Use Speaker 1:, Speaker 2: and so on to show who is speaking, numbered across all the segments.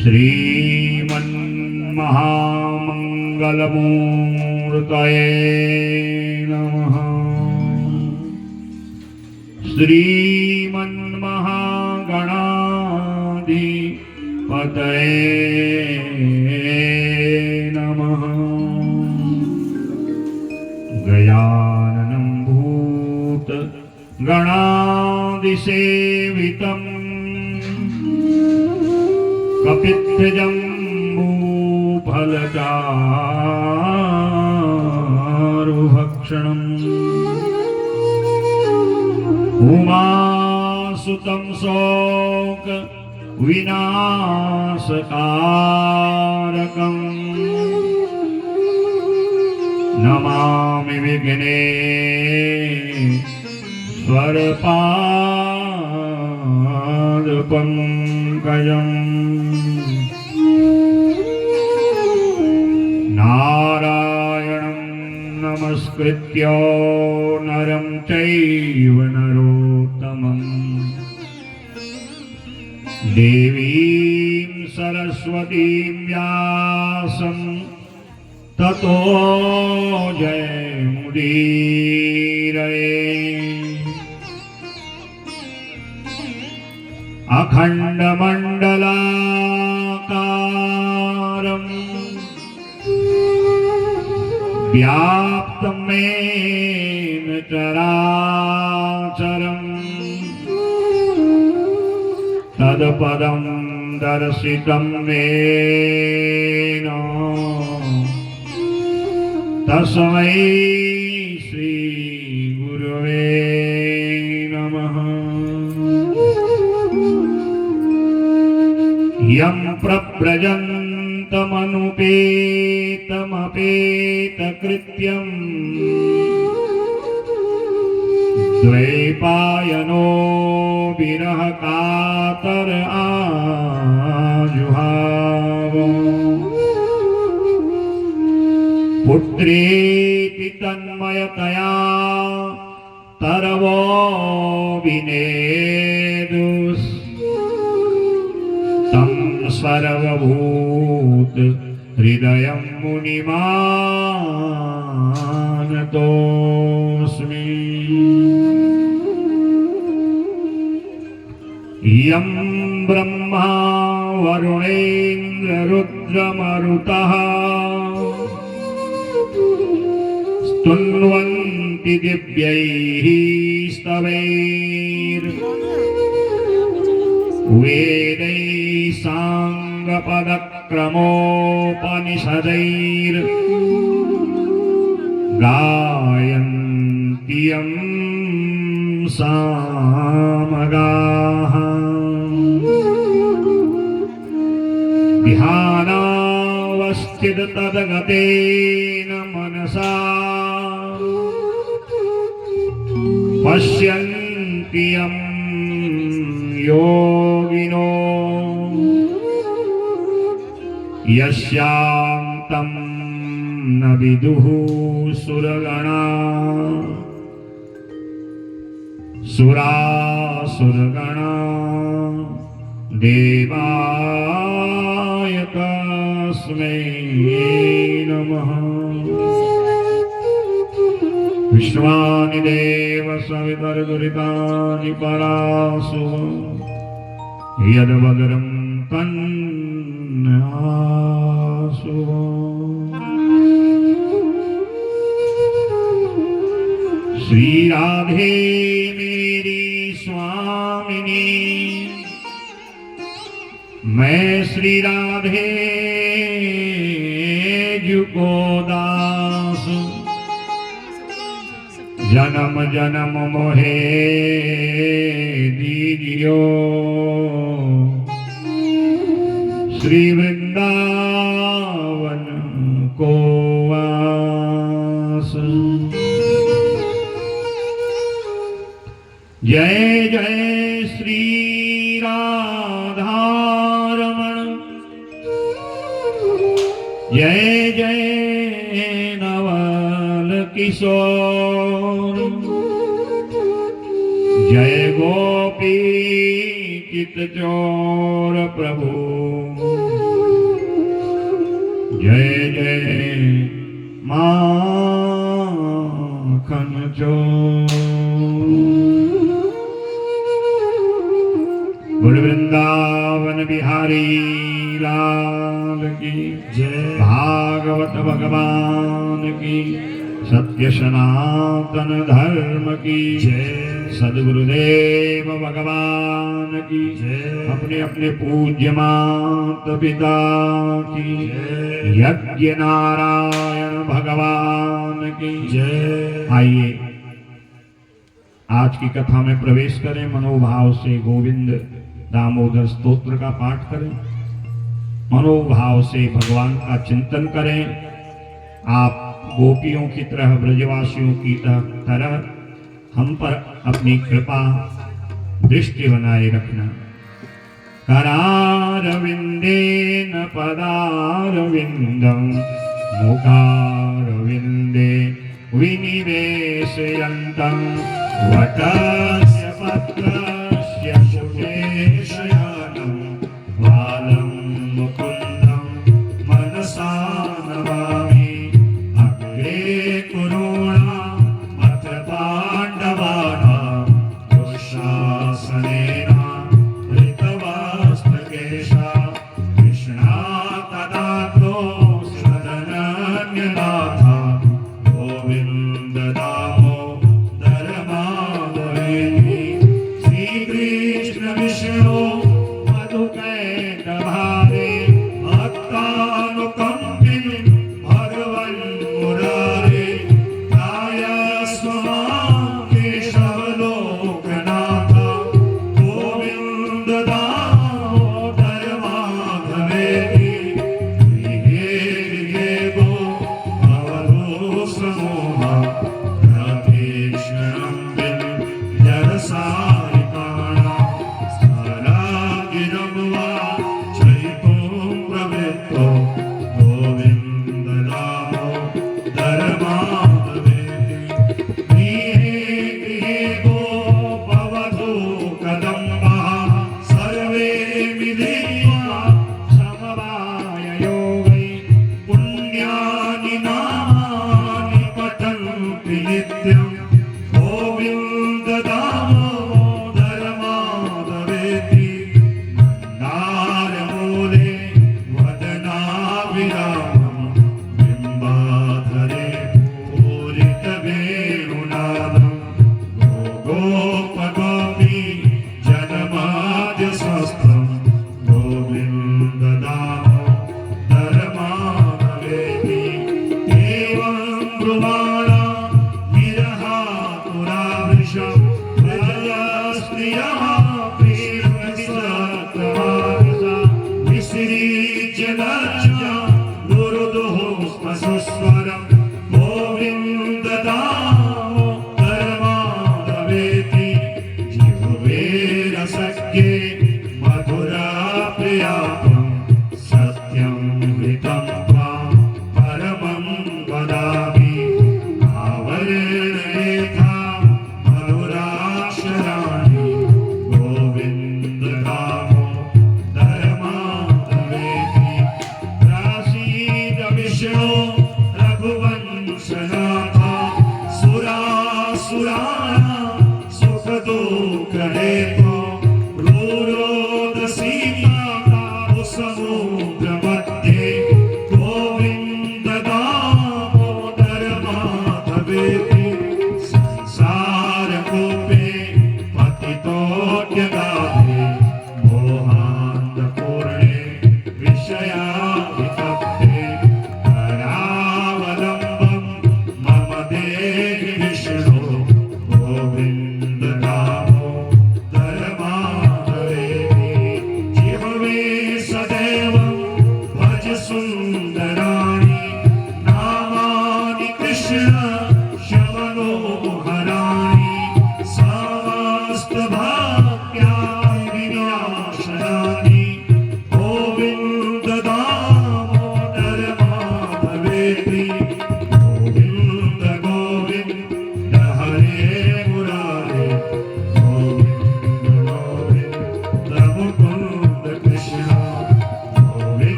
Speaker 1: श्रीमन्महामङ्गलमूर्तये नमः। श्रीमन्महागणाधिपतये नमः। गजाननं भूतगणादिसेवितं कपित्थजम्बूफलचारुभक्षणम् उमासुतं शोकविनाशकारकम् नमामि विघ्नेश्वरपादपङ्कजम्। नारायणं नमस्कृत्य नरं चैव नरोत्तमं देवीं सरस्वतीं व्यासं ततो जयमुदीरये। अखण्डमण्डलाकारं व्याप्तं येन चराचरं तत्पदं दर्शितं येन तस्मै श्री गुरवे नमः। यं प्रव्रजन्तमनुपेतमपेतकृत्यम् द्वैपायनो विरहकातर आजुहाव पुत्रेति तन्मयतया तरवो विनेदुस् तं सर्वभूत हृदयं मुनिमानतोऽस्मि। यं ब्रह्मा वरुणेन्द्ररुद्रमरुतः स्तुन्वन्ति दिव्यैः स्तवैर् वेदैः साङ्गपदक्रमोपनिषदैर् गायन्ति यं सामगाः। ध्यानावस्थिततद्गतेन मनसा पश्यन्ति यं योगिनो यस्यान्तं न विदुः सुरगणा सुरासुरगणा देवाय तस्मै नमः। विश्वानि देव सवितर्दुरितानि परासु यद्वदरं तन्नासु। श्री राधे मेरी स्वामिनी, मैं श्री राधे जू को दास। जन्म जन्म मोहे दीजियो श्री वृंदावन को वास। जय जय श्री राधारमण, जय जय नवल किशोर, जय गोपी चित चोर प्रभु माखन चोर। बोल वृंदावन बिहारी लाल की जय। भागवत भगवान की, सत्य सनातन धर्म की जय। सद्गुरुदेव भगवान की जय। अपने अपने पूज्य माता पिता की जय। यज्ञ नारायण भगवान की जय। आइए आज की कथा में प्रवेश करें। मनोभाव से गोविंद दामोदर स्तोत्र का पाठ करें। मनोभाव से भगवान का चिंतन करें। आप गोपियों की तरह, ब्रजवासियों की तरह हम पर अपनी कृपा दृष्टि बनाए रखना। करारविंदेन पदारविंदं मुखारविंदे विनिवेशयन्तं वटस्य पत्रस्य सुकेशयानं बालं मुकुन्दं मनसा नमामि। अग्रे कुरुणा अथ पाण्डवानां दुःशासनेन धृतवास्तकेशा कृष्णा तदा दोषदनन्यनाथा गोविन्द दामोदर माधवेति। श्रीकृष्ण विष्णु मधुकैटभारे भक्तानुकम्पिन् भगवन् मुरारे ध्यायस्व मां केशवलोकनाथ गोविन्द दामोदर माधवेति। गृहे गृहे गो भवदोषमोहा रतीक्ष्णं जलसारिकाणां स्थलागिरं वा चैतुं प्रवृत्तो गोविन्द दामोदर माधवेति। गृहे गृहे गो भवतु कदम्बः सर्वे मिलित्वा समवाययो वै पुण्यानि नामानि पठन्ति नित्यं गोविन्द दामोदर माधवेति। मन्दारमूले वदनाभिरामं बिम्बाधरे पूरितवेणुनादं गोगोपगोपी जनमाद्यस्वस्थं गोविन्द दामोदर माधवेति। एवं ब्रुवाणा विरहातुरावृषं व्रजस्त्रियः प्रीणसत्तमानसा विसृज्य लज्जा गुरुदुः स्मसुस्वरं गोविन्द दामोदर माधवेति। जिह्वे रसज्ञे मधुरा प्रियात्वं सत्यं हृतं त्वां परमं वदामि। आवरणेथा मधुराक्षराणि गोविन्द दामोदर माधवेति। प्रासीद विष्णु रघुवंशनाथ सुरासुराणां सुखदुःखहेतो रोरोद सीताकामु समुद्रमध्ये गोविन्द दामोदर माधवेति। संसारकूपे पतितोऽड्यगाधे मोहान्धपूर्णे विषयाभितप्ते करावलम्बं मम देहि विष्णु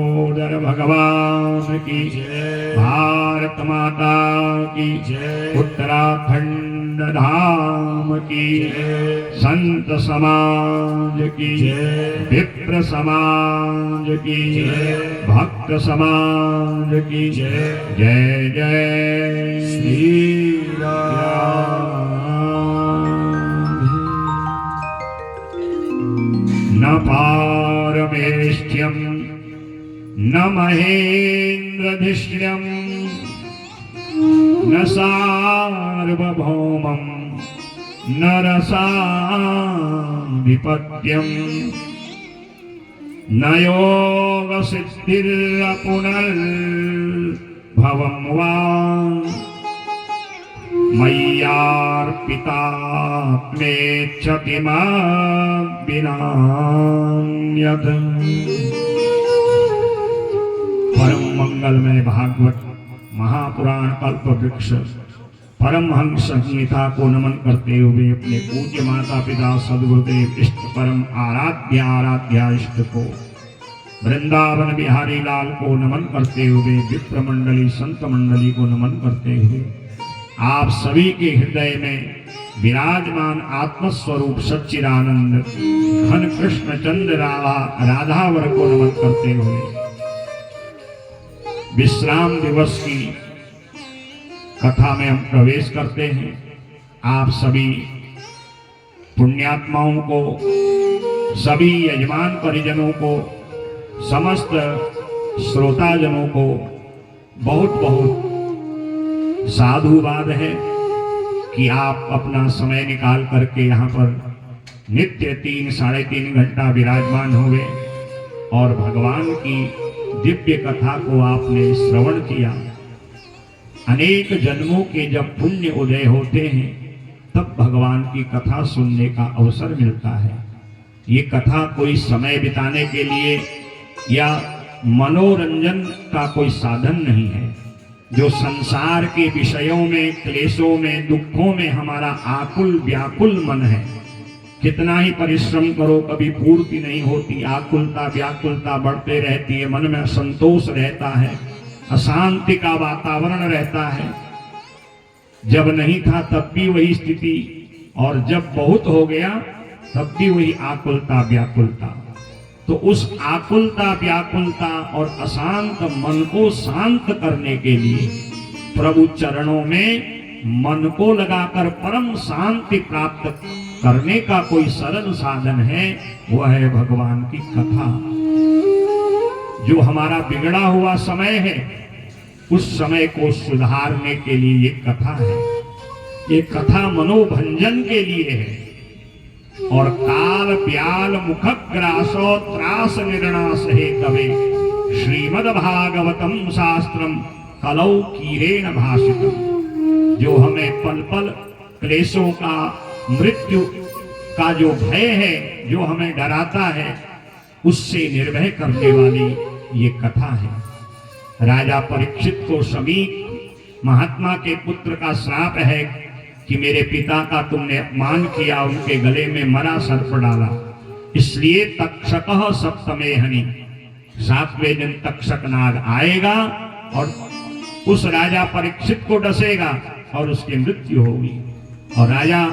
Speaker 1: दामोदर भगवान की
Speaker 2: जय।
Speaker 1: भारत माता की
Speaker 2: जय।
Speaker 1: उत्तराखंड धाम की
Speaker 2: जय।
Speaker 1: संत समाज की
Speaker 2: जय।
Speaker 1: विप्र समाज की
Speaker 2: जय।
Speaker 1: भक्त समाज की
Speaker 2: जय।
Speaker 1: जय जय
Speaker 2: श्री राम।
Speaker 1: न पारमेष्ठ्यम न महेन्द्रधिष्ठ्यम न सार्वभौमं न रसाधिपत्यम न योगसिद्धिर्पुनर्भवं वा मय्यार्पितात्मेच्छति मद्विनान्यत्। परम मंगलमय भागवत महापुराण कल्प वृक्ष परमहंस संहिता को नमन करते हुए अपने पूज्य माता पिता सद्गुरुदेव इष्ट परम आराध्या इष्ट को वृंदावन बिहारी लाल को नमन करते हुए विप्र मंडली संत मंडली को नमन करते हुए आप सभी के हृदय में विराजमान आत्मस्वरूप सच्चिदानंद घन कृष्ण चंद्र राधावर को नमन करते हुए विश्राम दिवस की कथा में हम प्रवेश करते हैं। आप सभी पुण्यात्माओं को, सभी यजमान परिजनों को, समस्त श्रोताजनों को बहुत बहुत साधुवाद है कि आप अपना समय निकाल करके यहाँ पर नित्य 3-3.5 घंटा विराजमान हुए और भगवान की दिव्य कथा को आपने श्रवण किया। अनेक जन्मों के जब पुण्य उदय होते हैं तब भगवान की कथा सुनने का अवसर मिलता है। ये कथा कोई समय बिताने के लिए या मनोरंजन का कोई साधन नहीं है। जो संसार के विषयों में, क्लेशों में, दुखों में हमारा आकुल व्याकुल मन है, कितना ही परिश्रम करो कभी पूर्ति नहीं होती, आकुलता व्याकुलता बढ़ते रहती है, मन में असंतोष रहता है, अशांति का वातावरण रहता है। जब नहीं था तब भी वही स्थिति और जब बहुत हो गया तब भी वही आकुलता व्याकुलता। तो उस आकुलता व्याकुलता और अशांत मन को शांत करने के लिए प्रभु चरणों में मन को लगाकर परम शांति प्राप्त करने का कोई सरल साधन है, वह है भगवान की कथा। जो हमारा बिगड़ा हुआ समय है उस समय को सुधारने के लिए ये कथा है। ये कथा मनोभंजन के लिए है और काल ब्याल मुखग्रासो त्रास निर्णास हे कवे श्रीमद्भागवतम शास्त्रम कलौ कीरेण भाषितम। जो हमें पल पल क्लेशों का, मृत्यु का जो भय है, जो हमें डराता है, उससे निर्भय करने वाली ये कथा है। राजा परीक्षित को समीक महात्मा के पुत्र का श्राप है कि मेरे पिता का तुमने अपमान किया, उनके गले में मरा सर्प डाला, इसलिए तक्षकः सप्तमेहनि, 7वें दिन तक्षक नाग आएगा और उस राजा परीक्षित को डसेगा और उसकी मृत्यु होगी। और राजा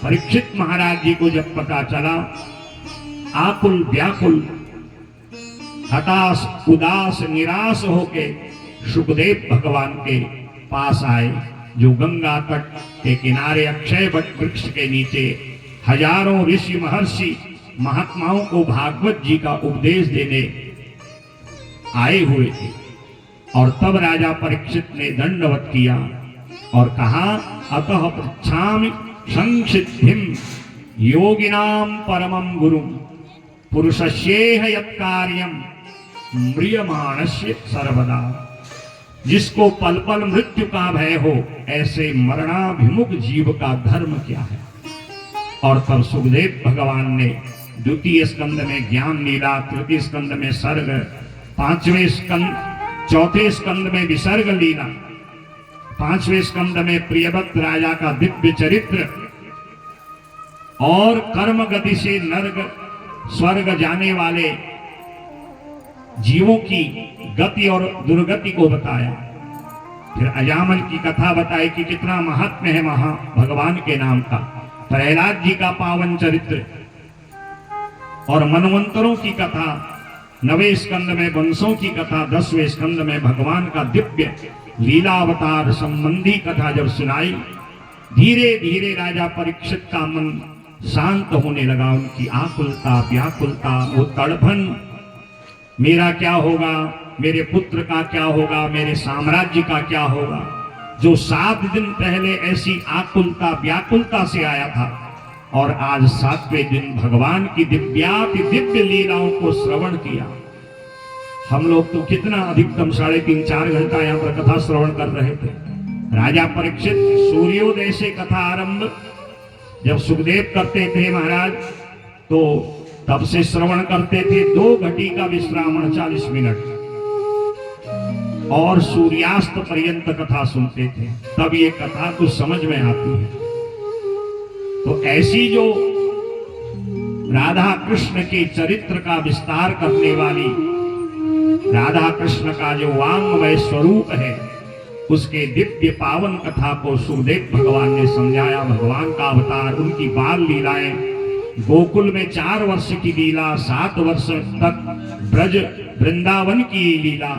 Speaker 1: परीक्षित महाराज जी को जब पता चला, आकुल व्याकुल हताश उदास निराश होके सुखदेव भगवान के पास आए, जो गंगा तट के किनारे अक्षय वट वृक्ष के नीचे हजारों ऋषि महर्षि महात्माओं को भागवत जी का उपदेश देने आए हुए थे। और तब राजा परीक्षित ने दंडवत किया और कहा, अतः पृच्छामि संसिद्धिम योगिनाम परमं गुरुम पुरुषस्येह यत्कार्यम म्रियमाणस्य सर्वदा। जिसको पल पल मृत्यु का भय हो, ऐसे मरणाभिमुख जीव का धर्म क्या है। और तब सुखदेव भगवान ने द्वितीय स्कंद में ज्ञान लीला, तृतीय स्कंद में सर्ग, 5वें स्कंद, 4थे स्कंद में विसर्ग लीला, 5वें स्कंद में प्रियव्रत राजा का दिव्य चरित्र और कर्म गति से नर्क स्वर्ग जाने वाले जीवों की गति और दुर्गति को बताया। फिर अजामल की कथा बताई कि कितना महात्म्य है महा भगवान के नाम का। प्रहलाद जी का पावन चरित्र और मनवंतरों की कथा, 9वें स्कंद में वंशों की कथा, 10वें स्कंद में भगवान का दिव्य लीलावतार संबंधी कथा जब सुनाई, धीरे धीरे राजा परीक्षित का मन शांत होने लगा। उनकी आकुलता व्याकुलता, वो तड़फन, मेरा क्या होगा, मेरे पुत्र का क्या होगा, मेरे साम्राज्य का क्या होगा, जो 7 दिन पहले ऐसी आकुलता व्याकुलता से आया था और आज 7वें दिन भगवान की दिव्याति दिव्य लीलाओं को श्रवण किया। हम लोग तो कितना अधिकतम 3.5-4 घंटा यहाँ पर कथा श्रवण कर रहे थे। राजा परीक्षित सूर्योदय से कथा आरंभ जब सुखदेव करते थे महाराज, तो तब से श्रवण करते थे। 2 घटी का विश्राम 40 मिनट और सूर्यास्त पर्यंत कथा सुनते थे, तब ये कथा कुछ समझ में आती है। तो ऐसी जो राधा कृष्ण के चरित्र का विस्तार करने वाली, राधा कृष्ण का जो वांगमय स्वरूप है, उसके दिव्य पावन कथा को सुखदेव भगवान ने समझाया। भगवान का अवतार, उनकी बाल लीलाएं, गोकुल में 4 वर्ष की लीला, 7 वर्ष तक ब्रज वृंदावन की लीला,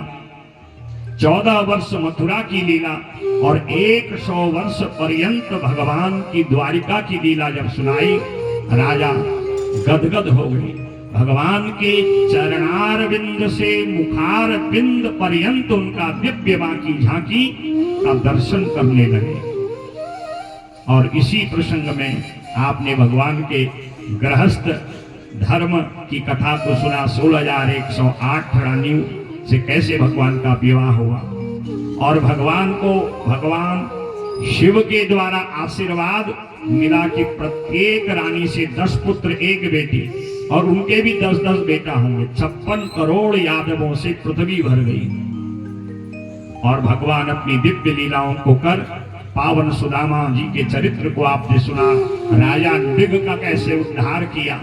Speaker 1: 14 वर्ष मथुरा की लीला और 100 वर्ष पर्यंत भगवान की द्वारिका की लीला जब सुनाई, राजा गदगद हो गए। भगवान के चरणारविंद से मुखार बिंद पर्यंत उनका दिव्य बाकी झांकी का दर्शन करने लगे। और इसी प्रसंग में आपने भगवान के गृहस्थ धर्म की कथा को सुना। 16,108 रानियों से कैसे भगवान का विवाह हुआ और भगवान शिव के द्वारा आशीर्वाद मिला कि प्रत्येक रानी से 10 पुत्र 1 बेटी, और उनके भी 10-10 बेटा होंगे। 56 करोड़ यादवों से पृथ्वी भर गई। और भगवान अपनी दिव्य लीलाओं को कर, पावन सुदामा जी के चरित्र को आपने सुना, राजा नृग का कैसे उद्धार किया।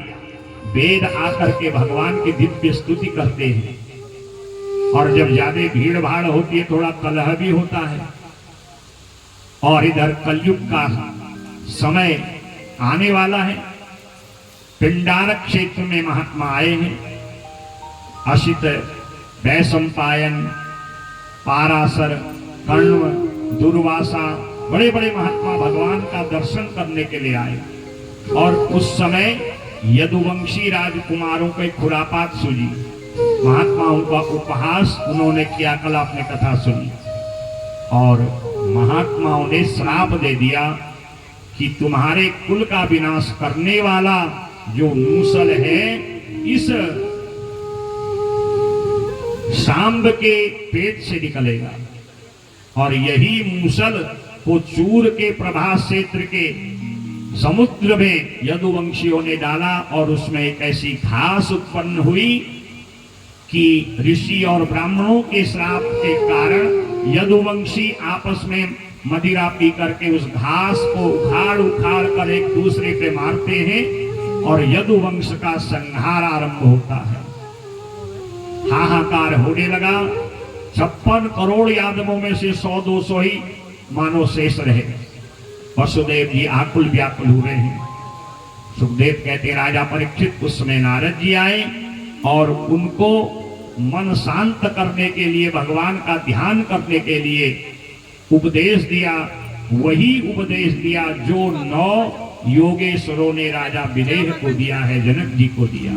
Speaker 1: वेद आकर के भगवान की दिव्य स्तुति करते हैं। और जब ज्यादा भीड़ भाड़ होती है, थोड़ा कलह भी होता है। और इधर कलयुग का समय आने वाला है। पिंडारक क्षेत्र में महात्मा आए हैं। असित, वैशंपायन, पाराशर, कण्व, दुर्वासा, बड़े बड़े महात्मा भगवान का दर्शन करने के लिए आए। और उस समय यदुवंशी राजकुमारों के खुरापात सूझी। महात्माओं का उपहास उन्होंने किया। कल आपने कथा सुनी। और महात्माओं ने श्राप दे दिया कि तुम्हारे कुल का विनाश करने वाला जो मूसल है, इस सांब के पेट से निकलेगा। और यही मूसल को चूर के प्रभास क्षेत्र के समुद्र में यदुवंशियों ने डाला और उसमें एक ऐसी घास उत्पन्न हुई कि ऋषि और ब्राह्मणों के श्राप के कारण यदुवंशी आपस में मदिरा पी करके उस घास को उखाड़ उखाड़ कर एक दूसरे पे मारते हैं और यदुवंश का संहार आरंभ होता है। हाहाकार होने लगा। 56 करोड़ यादवों में से 100-200 ही मानो शेष रहे। वसुदेव जी आकुल व्याकुल हुए हैं। सुखदेव कहते राजा परीक्षित, उस समय नारद जी आए और उनको मन शांत करने के लिए, भगवान का ध्यान करने के लिए उपदेश दिया। वही उपदेश दिया जो 9 योगेश्वरों ने राजा विदेह को दिया है, जनक जी को दिया।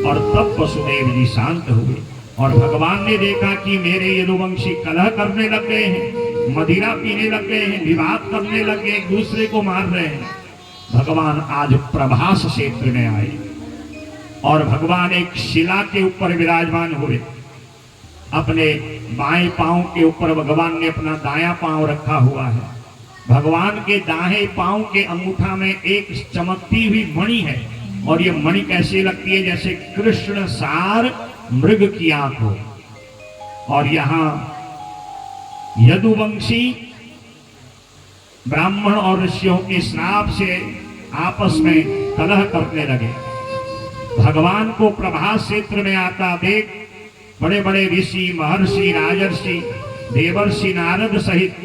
Speaker 1: और तब वसुदेव जी शांत हुए और भगवान ने देखा कि मेरे यदुवंशी कलह करने लग गए हैं, मदिरा पीने लग गए हैं, विवाद करने लग गए, एक दूसरे को मार रहे हैं। भगवान आज प्रभास क्षेत्र में आए और भगवान एक शिला के ऊपर विराजमान हुए। अपने बाएं पांव के ऊपर भगवान ने अपना दायां पांव रखा हुआ है। भगवान के दाएं पांव के अंगूठा में एक चमकती हुई मणि है। और ये मणि कैसी लगती है? जैसे कृष्ण सार मृग की आंख हो। और यहां यदुवंशी ब्राह्मण और ऋषियों के श्राप से आपस में कलह करने लगे। भगवान को प्रभास क्षेत्र में आता देख बड़े बड़े ऋषि, महर्षि, राजर्षि, देवर्षि नारद सहित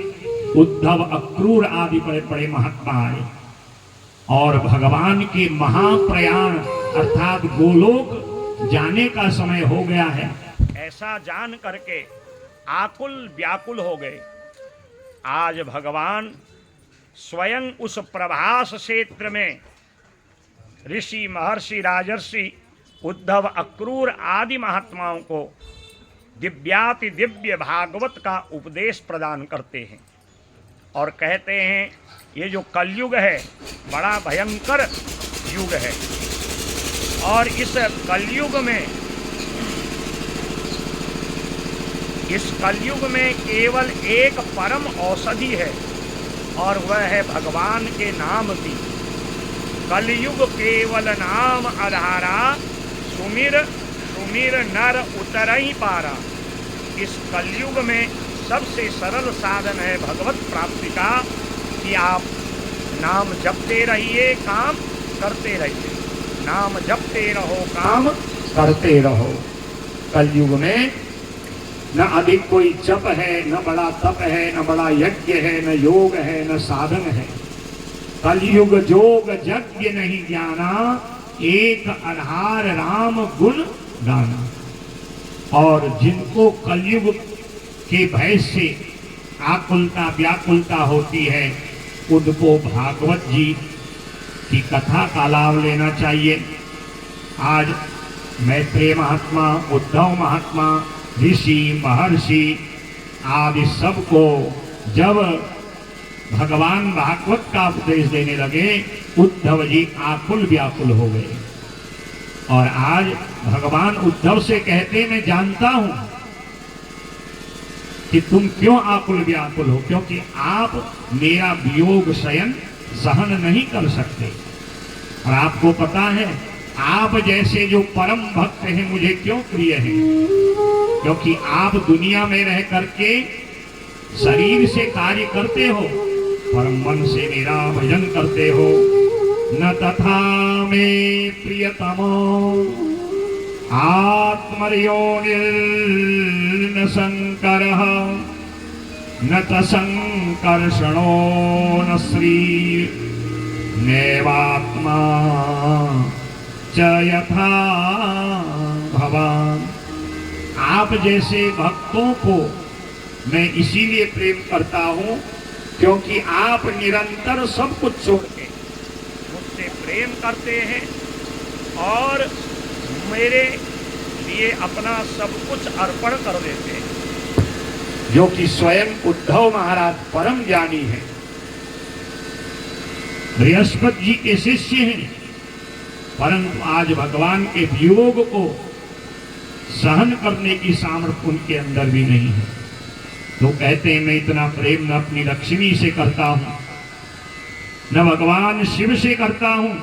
Speaker 1: उद्धव, अक्रूर आदि बड़े बड़े महात्मा आए और भगवान के महाप्रयाण अर्थात गोलोक जाने का समय हो गया है ऐसा जान करके आकुल व्याकुल हो गए। आज भगवान स्वयं उस प्रभास क्षेत्र में ऋषि, महर्षि, राजर्षि, उद्धव, अक्रूर आदि महात्माओं को दिव्याति दिव्य भागवत का उपदेश प्रदान करते हैं और कहते हैं ये जो कलयुग है बड़ा भयंकर युग है और इस कलयुग में केवल एक परम औषधि है और वह है भगवान के नाम की। कलयुग केवल नाम आधारा, सुमिर सुमिर नर उतरहि पारा। इस कलयुग में सबसे सरल साधन है भगवत प्राप्ति का कि आप नाम जपते रहिए, काम करते रहिए। नाम जपते रहो, काम करते रहो। कलयुग में न अधिक कोई जप है, न बड़ा तप है, न बड़ा यज्ञ है, न योग है, न साधन है। कलयुग जोग यज्ञ नहीं जाना, एक आधार राम गुण गाना। और जिनको कलयुग के भय से आकुलता व्याकुलता होती है उनको भागवत जी की कथा का लाभ लेना चाहिए। आज मैत्रेय महात्मा, उद्धव महात्मा, ऋषि, महर्षि आदि सबको जब भगवान भागवत का उपदेश देने लगे उद्धव जी आकुल व्याकुल हो गए। और आज भगवान उद्धव से कहते मैं जानता हूं कि तुम क्यों आकुल व्याकुल हो, क्योंकि आप मेरा वियोग शयन सहन नहीं कर सकते। और आपको पता है आप जैसे जो परम भक्त हैं मुझे क्यों प्रिय हैं, क्योंकि आप दुनिया में रह करके शरीर से कार्य करते हो पर मन से मेरा भजन करते हो। न तथा में प्रियतमो आत्मयोनिर्न शंकरः न च संकर्षणो न श्री नैवात्मा च यथा भवान। आप जैसे भक्तों को मैं इसीलिए प्रेम करता हूं क्योंकि आप निरंतर सब कुछ छोड़ के मुझसे प्रेम करते हैं और मेरे लिए अपना सब कुछ अर्पण कर देते हैं, जो कि स्वयं उद्धव महाराज परम ज्ञानी हैं, बृहस्पति जी के शिष्य हैं, परंतु आज भगवान के वियोग को सहन करने की सामर्थ्य उनके अंदर भी नहीं है। तो कहते हैं मैं इतना प्रेम न अपनी लक्ष्मी से करता हूं, न भगवान शिव से करता हूं,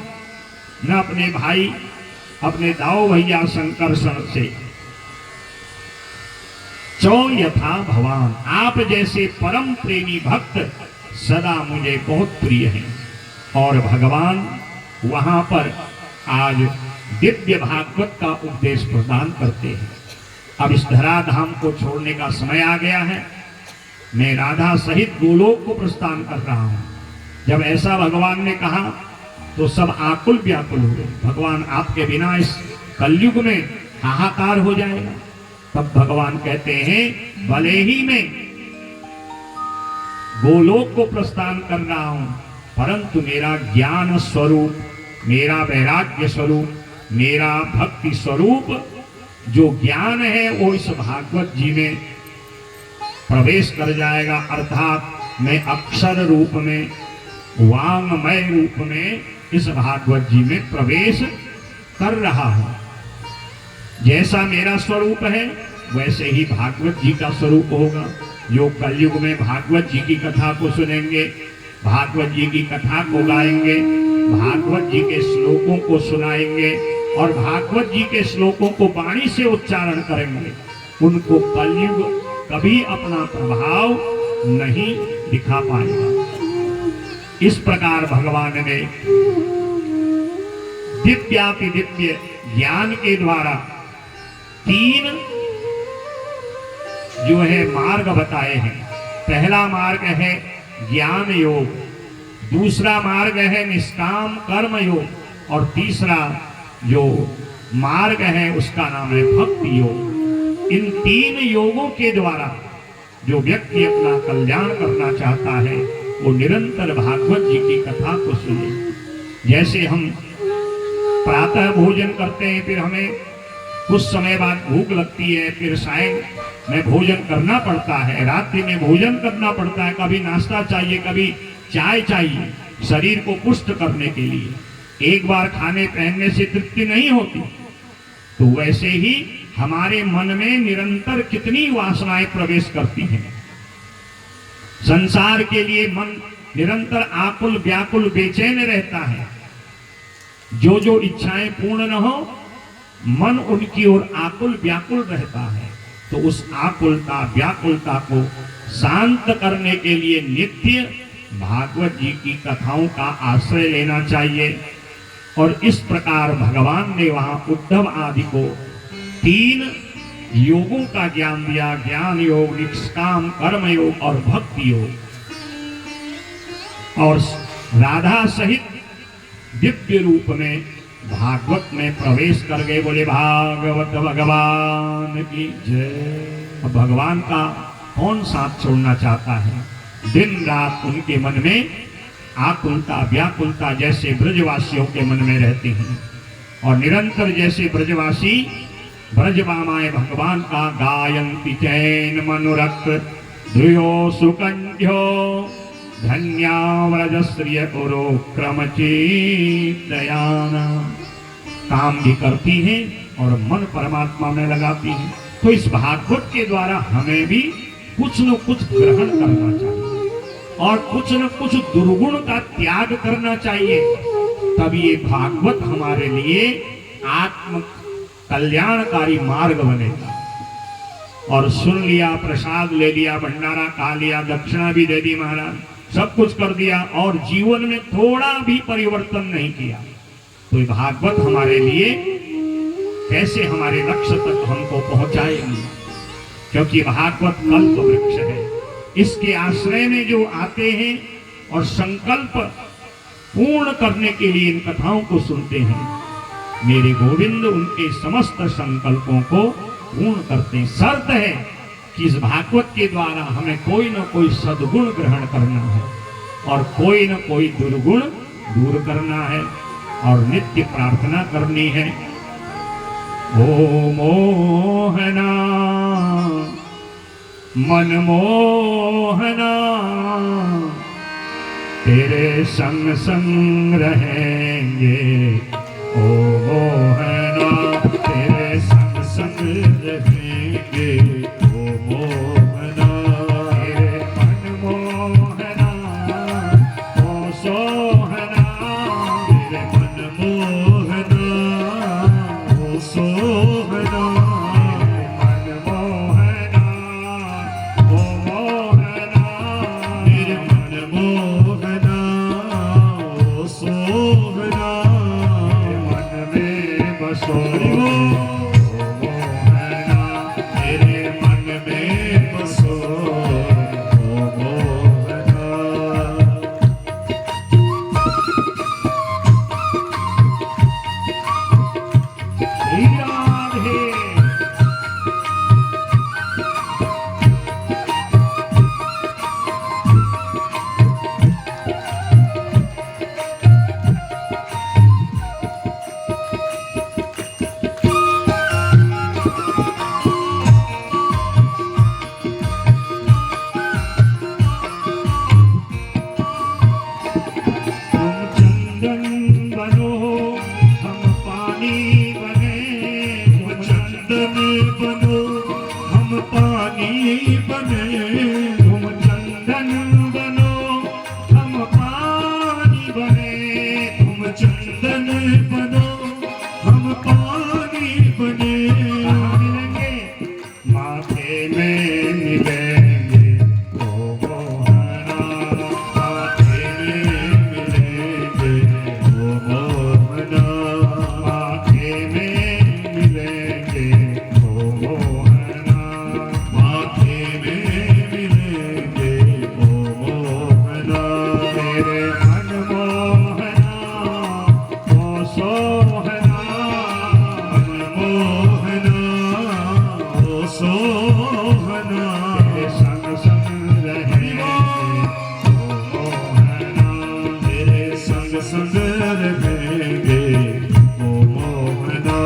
Speaker 1: न अपने भाई अपने दाऊ भैया संकर्षण से। चौ यथा भगवान, आप जैसे परम प्रेमी भक्त सदा मुझे बहुत प्रिय हैं। और भगवान वहां पर आज दिव्य भागवत का उपदेश प्रदान करते हैं। अब इस धराधाम को छोड़ने का समय आ गया है। मैं राधा सहित गोलोक को प्रस्थान कर रहा हूं। जब ऐसा भगवान ने कहा तो सब आकुल व्याकुल हुए। भगवान आपके बिना इस कलयुग में हाहाकार हो जाएगा। तब भगवान कहते हैं भले ही मैं गोलोक को प्रस्थान कर रहा हूं परंतु मेरा ज्ञान स्वरूप, मेरा वैराग्य स्वरूप, मेरा भक्ति स्वरूप जो ज्ञान है वो इस भागवत जी में प्रवेश कर जाएगा। अर्थात मैं अक्षर रूप में, वांगमय रूप में इस भागवत जी में प्रवेश कर रहा हूं। जैसा मेरा स्वरूप है वैसे ही भागवत जी का स्वरूप होगा। जो कलयुग में भागवत जी की कथा को सुनेंगे, भागवत जी की कथा को गाएंगे, भागवत जी के श्लोकों को सुनाएंगे और भागवत जी के श्लोकों को वाणी से उच्चारण करेंगे, उनको कलयुग कभी अपना प्रभाव नहीं दिखा पाएगा। इस प्रकार भगवान ने दिव्याति दिव्य ज्ञान के द्वारा 3 जो है मार्ग बताए हैं। पहला मार्ग है ज्ञान योग, दूसरा मार्ग है निष्काम कर्म योग, और तीसरा जो मार्ग है उसका नाम है भक्ति योग। इन तीन योगों के द्वारा जो व्यक्ति अपना कल्याण करना चाहता है वो निरंतर भागवत जी की कथा को सुने। जैसे हम प्रातः भोजन करते हैं, फिर हमें कुछ समय बाद भूख लगती है, फिर सायं में भोजन करना पड़ता है, रात्रि में भोजन करना पड़ता है, कभी नाश्ता चाहिए, कभी चाय चाहिए शरीर को पुष्ट करने के लिए। एक बार खाने पहनने से तृप्ति नहीं होती। तो वैसे ही हमारे मन में निरंतर कितनी वासनाएं प्रवेश करती हैं। संसार के लिए मन निरंतर आकुल व्याकुल बेचैन रहता है। जो जो इच्छाएं पूर्ण न हो, मन उनकी ओर आकुल व्याकुल रहता है। तो उस आकुलता व्याकुलता को शांत करने के लिए नित्य भागवत जी की कथाओं का आश्रय लेना चाहिए। और इस प्रकार भगवान ने वहां उद्धव आदि को 3 योगों का ज्ञान दिया, ज्ञान योग, निष्काम कर्म योग और भक्ति योग। और राधा सहित दिव्य रूप में भागवत में प्रवेश कर गए। बोले भागवत भगवान की जय। अब भगवान का कौन साथ छोड़ना चाहता है? दिन रात उनके मन में आकुलता व्याकुलता जैसे ब्रजवासियों के मन में रहती हैं। और निरंतर जैसे ब्रजवासी ब्रजबामाए भगवान का गायन्ति चैन मनुरक्त ध्रुयो सुकंठ्यो धन्या व्रजश्रिय कुरु क्रमचितयाना। काम भी करती हैं और मन परमात्मा में लगाती हैं। तो इस भागवत के द्वारा हमें भी कुछ न कुछ ग्रहण करना चाहिए और कुछ न कुछ दुर्गुण का त्याग करना चाहिए। तब ये भागवत हमारे लिए आत्म कल्याणकारी मार्ग बनेगा। और सुन लिया, प्रसाद ले लिया, भंडारा खा लिया, दक्षिणा भी दे दी महाराज, सब कुछ कर दिया और जीवन में थोड़ा भी परिवर्तन नहीं किया, तो भागवत हमारे लिए कैसे हमारे लक्ष्य तक हमको पहुंचाएगी? क्योंकि भागवत कल्प वृक्ष है। इसके आश्रय में जो आते हैं और संकल्प पूर्ण करने के लिए इन कथाओं को सुनते हैं, मेरे गोविंद उनके समस्त संकल्पों को पूर्ण करते हैं। शर्त है कि इस भागवत के द्वारा हमें कोई न कोई सद्गुण ग्रहण करना है और कोई न कोई दुर्गुण दूर करना है और नित्य प्रार्थना करनी है। ओ मोहना मन मोहना तेरे संग संग रहेंगे। ओ मोहना तेरे संग संग रहेंगे। ओ मोहना तेरे मन मोहना ओ सोहना तेरे मन मोहना ओ सोहना तेरे मन मोहना ओ मोहना तेरे मन मोहना ओ सोहना मन में बसो। तेरे संग संग रहेंगे ओ मोहना,
Speaker 2: तेरे संग संग रहेंगे ओ मोहना।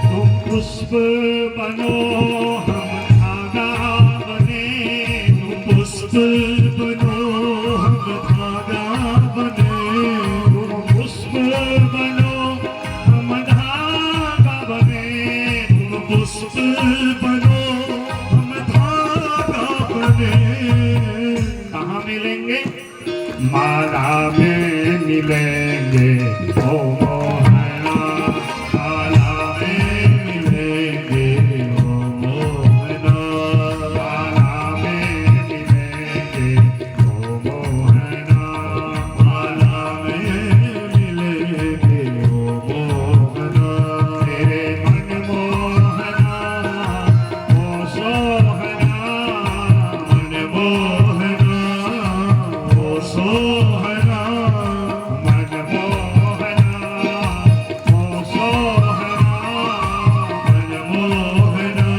Speaker 1: तुम पुष्प बनो हम धागा बने, तुम
Speaker 2: पुष्प बनो हम धागा बने,
Speaker 1: तुम पुष्प बनो हम धागा बने,
Speaker 2: तुम पुष्प बनो हम धागा बने।
Speaker 1: कहाँ मिलेंगे?
Speaker 2: माला में मिलेंगे ओ मोहना, माला में मिलेंगे ओ मोहना, माला में मिलेंगे ओ मोहना, माला में मिलेंगे ओ मोहना।
Speaker 1: तेरे मन मोहना ओ सोहना,
Speaker 2: मन मोहना ओ सोहना,
Speaker 1: मन मोहना ओ सोहना,
Speaker 2: मन मोहना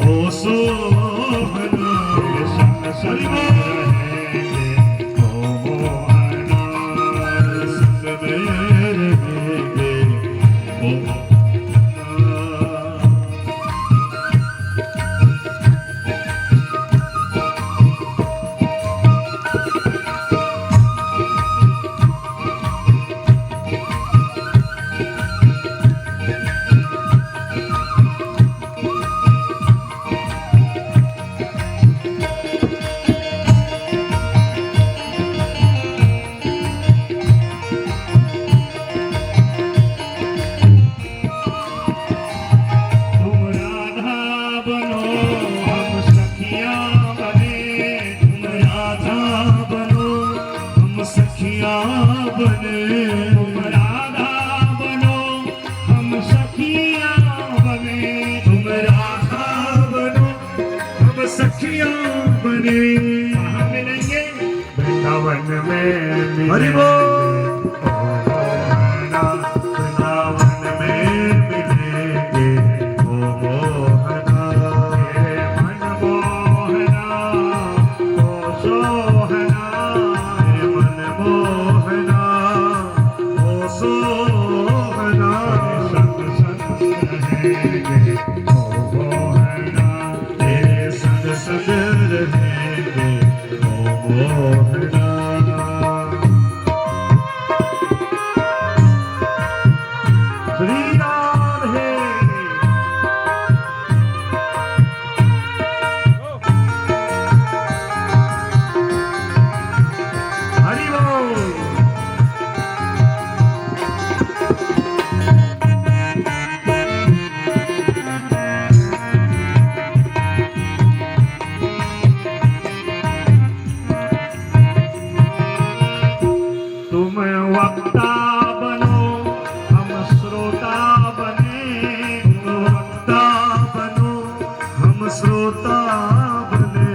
Speaker 2: ओ सोहना।
Speaker 1: तेरे संग संग रहेंगे ओ मोहना,
Speaker 2: संग में रहेंगे ओ मोहना।
Speaker 1: तुम राधा बनो हम सखियां बने,
Speaker 2: तुम राधा बनो हम सखियां बने,
Speaker 1: तुम राधा बनो हम सखियां बने,
Speaker 2: तुम राधा बनो हम सखियां बने।
Speaker 1: कहाँ मिलेंगे?
Speaker 2: वृंदावन में
Speaker 1: हरि
Speaker 2: बोल ओ मोहना, वृंदावन में मिलेंगे ओ मोहना।
Speaker 1: तेरे मन मोहना ओ सोहना,
Speaker 2: तेरे मन मोहना ओ सोहना।
Speaker 1: तेरे संग संग रहेंगे ओ मोहना,
Speaker 2: तेरे संग संग रहेंगे ओ मोहना।
Speaker 1: श्री राधे। हरि बोल। तुम वक्ता बनो हम श्रोता बने,
Speaker 2: तुम वक्ता बनो हम श्रोता बने,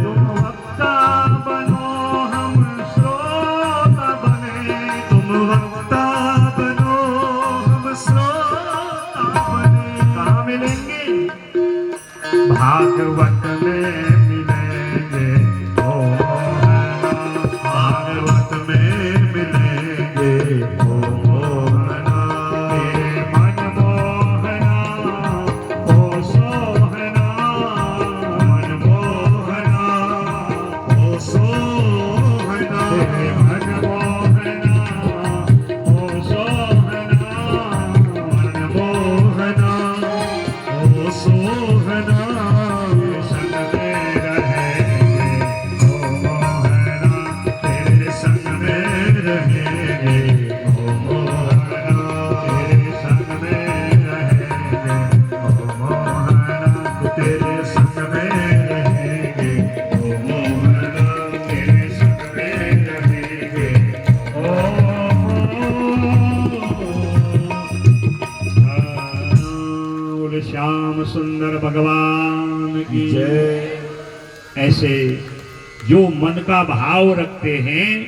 Speaker 1: तुम वक्ता बनो हम श्रोता बने,
Speaker 2: तुम वक्ता बनो हम श्रोता बने।
Speaker 1: कहाँ मिलेंगे?
Speaker 2: भागवत में मिलेंगे ओ मोहना, भागवत में मिलेंगे ओ मोहना।
Speaker 1: तेरे मन मोहना ओ सोहना,
Speaker 2: मन मोहना ओ सोहना।
Speaker 1: तेरे मन मोहना ओ सोहना,
Speaker 2: मन मोहना ओ सोहना।
Speaker 1: संग में सुंदर भगवान की
Speaker 2: जय।
Speaker 1: ऐसे जो मन का भाव रखते हैं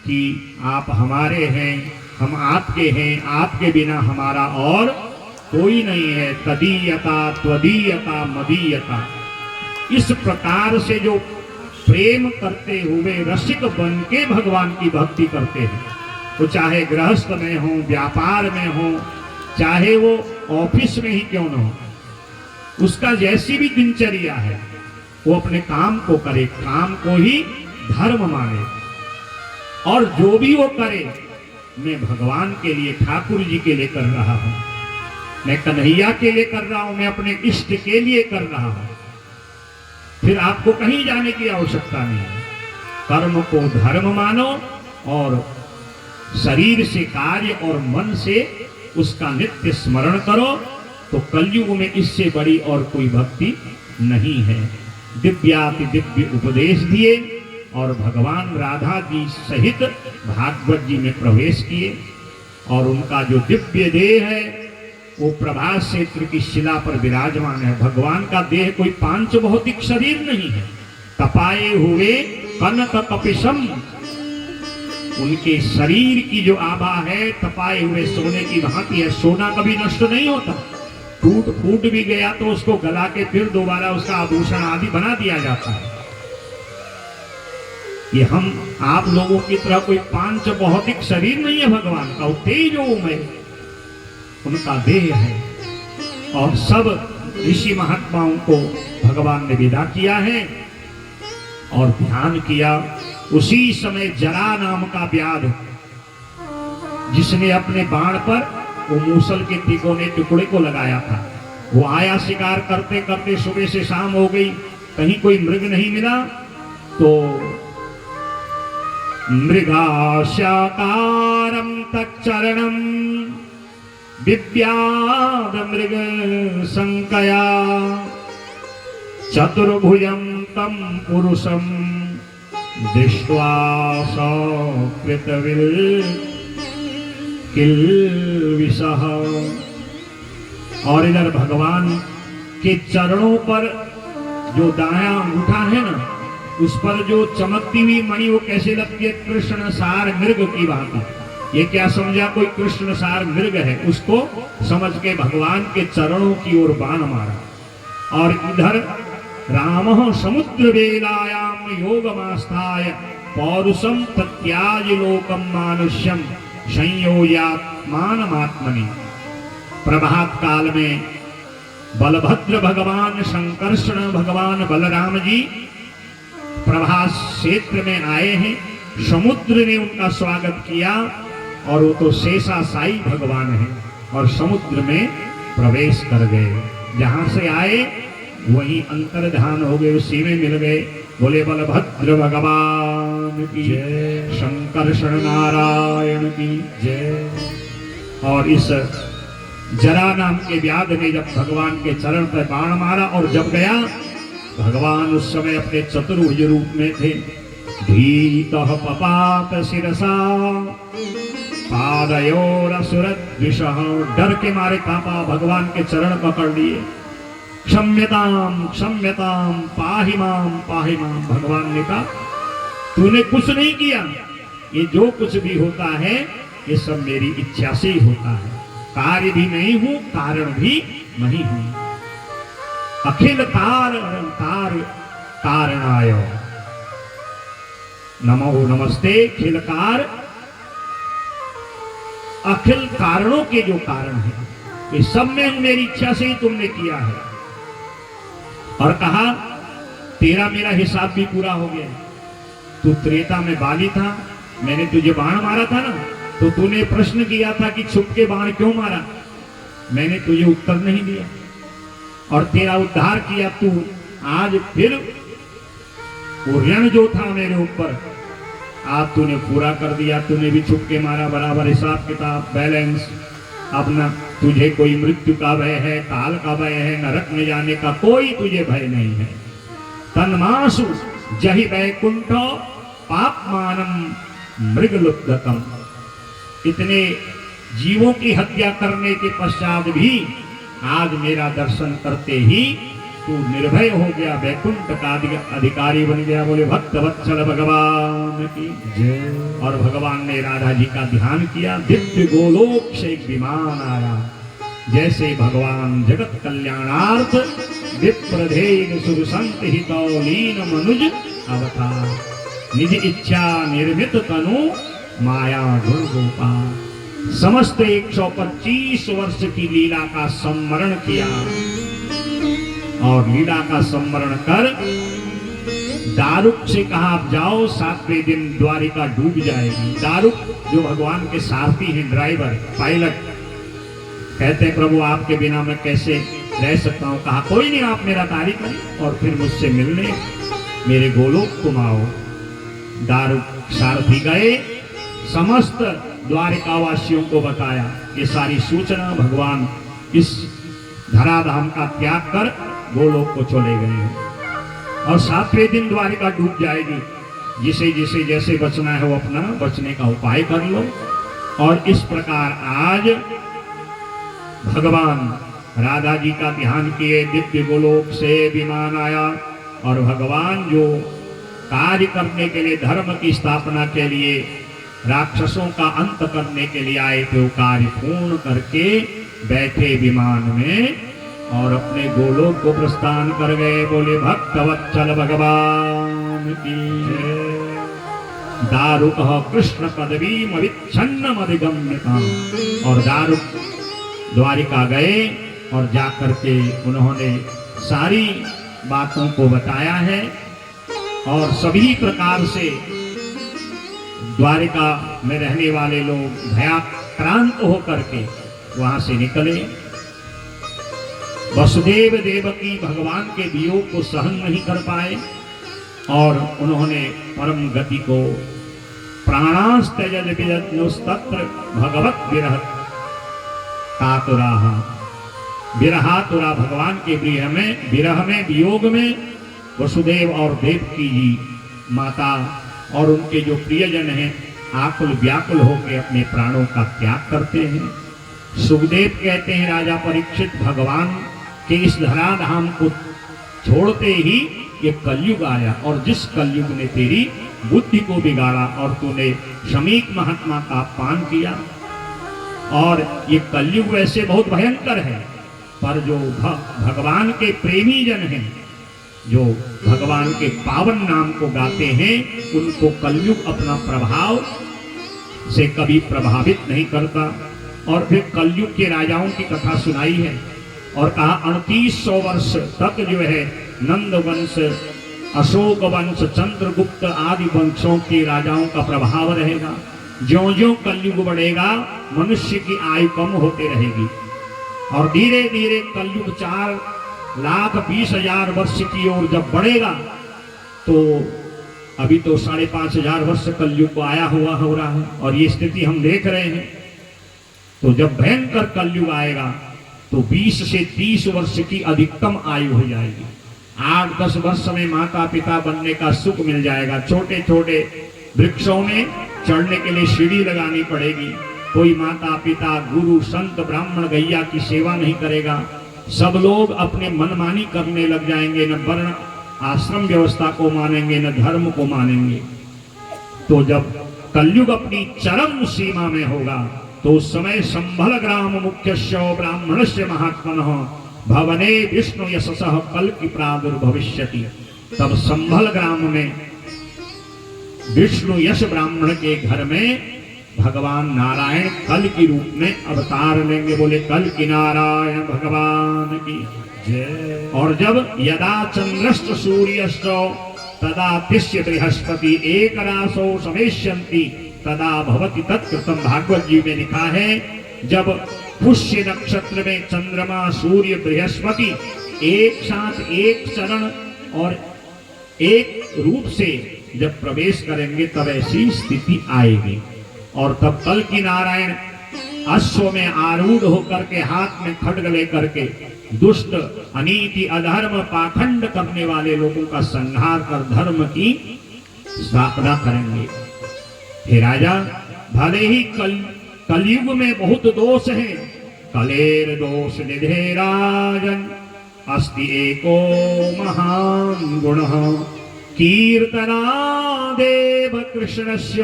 Speaker 1: कि आप हमारे हैं, हम आपके हैं, आपके बिना हमारा और कोई नहीं है, तदीयता त्वदीयता मदीयता, इस प्रकार से जो प्रेम करते हुए रसिक बन के भगवान की भक्ति करते हैं, वो चाहे गृहस्थ में हो, व्यापार में हो, चाहे वो ऑफिस में ही क्यों न हो, उसका जैसी भी दिनचर्या है वो अपने काम को करे, काम को ही धर्म माने, और जो भी वो करे मैं भगवान के लिए, ठाकुर जी के लिए कर रहा हूं, मैं कन्हैया के लिए कर रहा हूं, मैं अपने इष्ट के लिए कर रहा हूं, फिर आपको कहीं जाने की आवश्यकता नहीं है। कर्म को धर्म मानो और शरीर से कार्य और मन से उसका नित्य स्मरण करो, तो कलयुग में इससे बड़ी और कोई भक्ति नहीं है। दिव्याति दिव्य उपदेश दिए और भगवान राधा जी सहित भागवत जी में प्रवेश किए, और उनका जो दिव्य देह है वो प्रभास क्षेत्र की शिला पर विराजमान है। भगवान का देह कोई पांच भौतिक शरीर नहीं है। तपाए हुए कनक कपिशम, उनके शरीर की जो आभा है तपाए हुए सोने की भांति है। सोना कभी नष्ट नहीं होता, टूट फूट भी गया तो उसको गला के फिर दोबारा उसका आभूषण आदि बना दिया जाता है। ये हम आप लोगों की तरह कोई पांच भौतिक शरीर नहीं है भगवान का, वो तेजोमय उनका देह है। और सब ऋषि महात्माओं को भगवान ने विदा किया है और ध्यान किया। उसी समय जरा नाम का व्याध, जिसने अपने बाण पर वो मूसल के तिकोने टुकड़े को लगाया था, वो आया शिकार करते करते, सुबह से शाम हो गई, कहीं कोई मृग नहीं मिला, तो मृगाशाकारं तच्चरणं दिव्याद मृग संकया चतुर्भुजं तं पुरुषं दृष्ट्वा सकृतविल किल्विषः। और इधर भगवान के चरणों पर जो दायां अंगूठा है ना, उस पर जो चमकती हुई मणि वो कैसे लगती है, कृष्ण सार मृग की भांति। ये क्या समझा कोई कृष्ण सार मृग है, उसको समझ के भगवान के चरणों की ओर बाण मारा। और इधर रामः समुद्र वेलायाम योगमास्थाय पौरुषम प्रत्याज लोकम मानुष्यम संयोयात्मानमात्मनि। प्रभात काल में बलभद्र भगवान, शंकर्षण भगवान बलराम जी प्रभास क्षेत्र में आए हैं। समुद्र ने उनका स्वागत किया, और वो तो शेषाशायी भगवान है, और समुद्र में प्रवेश कर गए। जहां से आए वहीं अंतर्धान हो गए, उसी में मिल गए। बोले बलभद्र भगवान की जय, शंकर्षण नारायण की जय। और इस जरा नाम के व्याध ने जब भगवान के चरण पर बाण मारा और जब गया, भगवान उस समय अपने चतुर्भुज रूप में थे। भीतः पपात शिरसा पादयोरसुरद्विषः, डर के मारे कांपा, भगवान के चरण पकड़ लिए। क्षम्यताम क्षम्यताम पाहि माम भगवान ने कहा तूने कुछ नहीं किया, ये जो कुछ भी होता है ये सब मेरी इच्छा से ही होता है। कार्य भी नहीं हूं, कारण भी नहीं हूं। अखिल कारणाय नमो नमस्ते। खिलकार, अखिल कारणों के जो कारण है, ये सब में मेरी इच्छा से ही तुमने किया है। और कहा तेरा मेरा हिसाब भी पूरा हो गया। तू त्रेता में बाली था, मैंने तुझे बाण मारा था ना, तो तूने प्रश्न किया था कि छुप के बाण क्यों मारा, मैंने तुझे उत्तर नहीं दिया और तेरा उद्धार किया। तू आज फिर वो ऋण जो था मेरे ऊपर, आज तूने पूरा कर दिया। तूने भी छुप के मारा, बराबर हिसाब किताब बैलेंस। अब न तुझे कोई मृत्यु का भय है, काल का भय है, नरक में जाने का कोई तुझे भय नहीं है। तन्मासु जहि वैकुंठ पापमानम मृगलुब्धतम। इतने जीवों की हत्या करने के पश्चात भी आज मेरा दर्शन करते ही तू निर्भय हो गया, वैकुंठ का अधिकारी बन गया। बोले भक्त वत्सल भगवान की
Speaker 2: जय।
Speaker 1: और भगवान ने राधा जी का ध्यान किया। दिव्य गोलोक से एक विमान आया, जैसे भगवान जगत कल्याणार्थ विप्रधेन सुर संत हितौलीन मनुज अवतार, निज इच्छा निर्मित तनु माया गुण गोपाल। समस्त 125 वर्ष की लीला का स्मरण किया और लीला का स्मरण कर दारुक से कहा आप जाओ, 7वें दिन द्वारिका डूब जाएगी। दारुक जो भगवान के सारथी हैं, ड्राइवर पायलट, कहते हैं प्रभु आपके बिना मैं कैसे रह सकता हूं। कहा कोई नहीं, आप मेरा कार्य करें और फिर मुझसे मिलने मेरे गोलोक तुम आओ। दारुक सारथी गए, समस्त द्वारिका वासियों को बताया ये सारी सूचना। भगवान इस धराधाम का त्याग कर गोलोक को चले गए हैं और 7वें दिन द्वारिका डूब जाएगी। जिसे जिसे जैसे बचना है वो अपना बचने का उपाय कर लो। और इस प्रकार आज भगवान राधा जी का ध्यान किए, दिव्य गोलोक से विमान आया और भगवान जो कार्य करने के लिए, धर्म की स्थापना के लिए, राक्षसों का अंत करने के लिए आए थे, वो कार्य पूर्ण करके बैठे विमान में और अपने गोलोक को प्रस्थान कर गए। बोले भक्त वत्सल भगवान की जय। दारुक कृष्ण पदवी मविच्छन्न मदिगम्यता। और दारुक द्वारिका गए और जाकर के उन्होंने सारी बातों को बताया है और सभी प्रकार से द्वारिका में रहने वाले लोग भयाक्रांत होकर के वहां से निकले। वसुदेव देवकी भगवान के वियोग को सहन नहीं कर पाए और उन्होंने परम गति को प्राणास्तजन विजनुस्तत्र भगवत विरह कातुराह। विरहातुरा भगवान के विरह में वियोग में वसुदेव और देवकी जी माता और उनके जो प्रियजन हैं आकुल व्याकुल होकर अपने प्राणों का त्याग करते हैं। सुखदेव कहते हैं राजा परीक्षित, भगवान के इस धराधाम को छोड़ते ही ये कलयुग आया और जिस कलयुग ने तेरी बुद्धि को बिगाड़ा और तूने शमीक महात्मा का अपमान किया। और ये कलयुग वैसे बहुत भयंकर है, पर जो भगवान के प्रेमी जन हैं, जो भगवान के पावन नाम को गाते हैं, उनको कलयुग अपना प्रभाव से कभी प्रभावित नहीं करता। और फिर कलयुग के राजाओं की कथा सुनाई है और कहा 3800 वर्ष तक जो है नंद वंश, अशोक वंश, चंद्रगुप्त आदि वंशों के राजाओं का प्रभाव रहेगा। ज्यों-ज्यों कलयुग बढ़ेगा मनुष्य की आयु कम होते रहेगी और धीरे धीरे कलयुग 4,20,000 वर्ष की ओर जब बढ़ेगा तो अभी तो 5,500 वर्ष कलयुग को आया हुआ हो रहा है और ये स्थिति हम देख रहे हैं। तो जब भयंकर कलयुग आएगा तो 20 से 30 वर्ष की अधिकतम आयु हो जाएगी। 8-10 वर्ष में माता पिता बनने का सुख मिल जाएगा। छोटे छोटे वृक्षों में चढ़ने के लिए सीढ़ी लगानी पड़ेगी। कोई माता पिता गुरु संत ब्राह्मण गैया की सेवा नहीं करेगा। सब लोग अपने मनमानी करने लग जाएंगे, न वर्ण आश्रम व्यवस्था को मानेंगे न धर्म को मानेंगे। तो जब कलयुग अपनी चरम सीमा में होगा तो उस समय संभल ग्राम मुख्यस्य ब्राह्मणस्य महात्मनः भवने विष्णु यशसः कल्कि प्रादुर्भविष्यति। तब संभल ग्राम में विष्णु यश ब्राह्मण के घर में भगवान नारायण कल की रूप में अवतार लेंगे। बोले कल की नारायण भगवान की जय। और जब यदा चंद्रश्च सूर्यश्च तदा तिष्य बृहस्पति एक रासो समेष्यन्ति तदा भवति तत्कृतम्। भागवत जी में लिखा है जब पुष्य नक्षत्र में चंद्रमा सूर्य बृहस्पति एक साथ एक चरण और एक रूप से जब प्रवेश करेंगे तब ऐसी स्थिति आएगी। और तब कल की नारायण अश्व में आरूढ़ होकर के हाथ में खड्ग लेकर के दुष्ट अनीति अधर्म पाखंड करने वाले लोगों का संहार कर धर्म की स्थापना करेंगे। हे राजा, भले ही कलयुग में बहुत दोष हैं कलेर दोष निधे राजन अस्ति एको महान गुणः कीर्तनादेव कृष्णस्य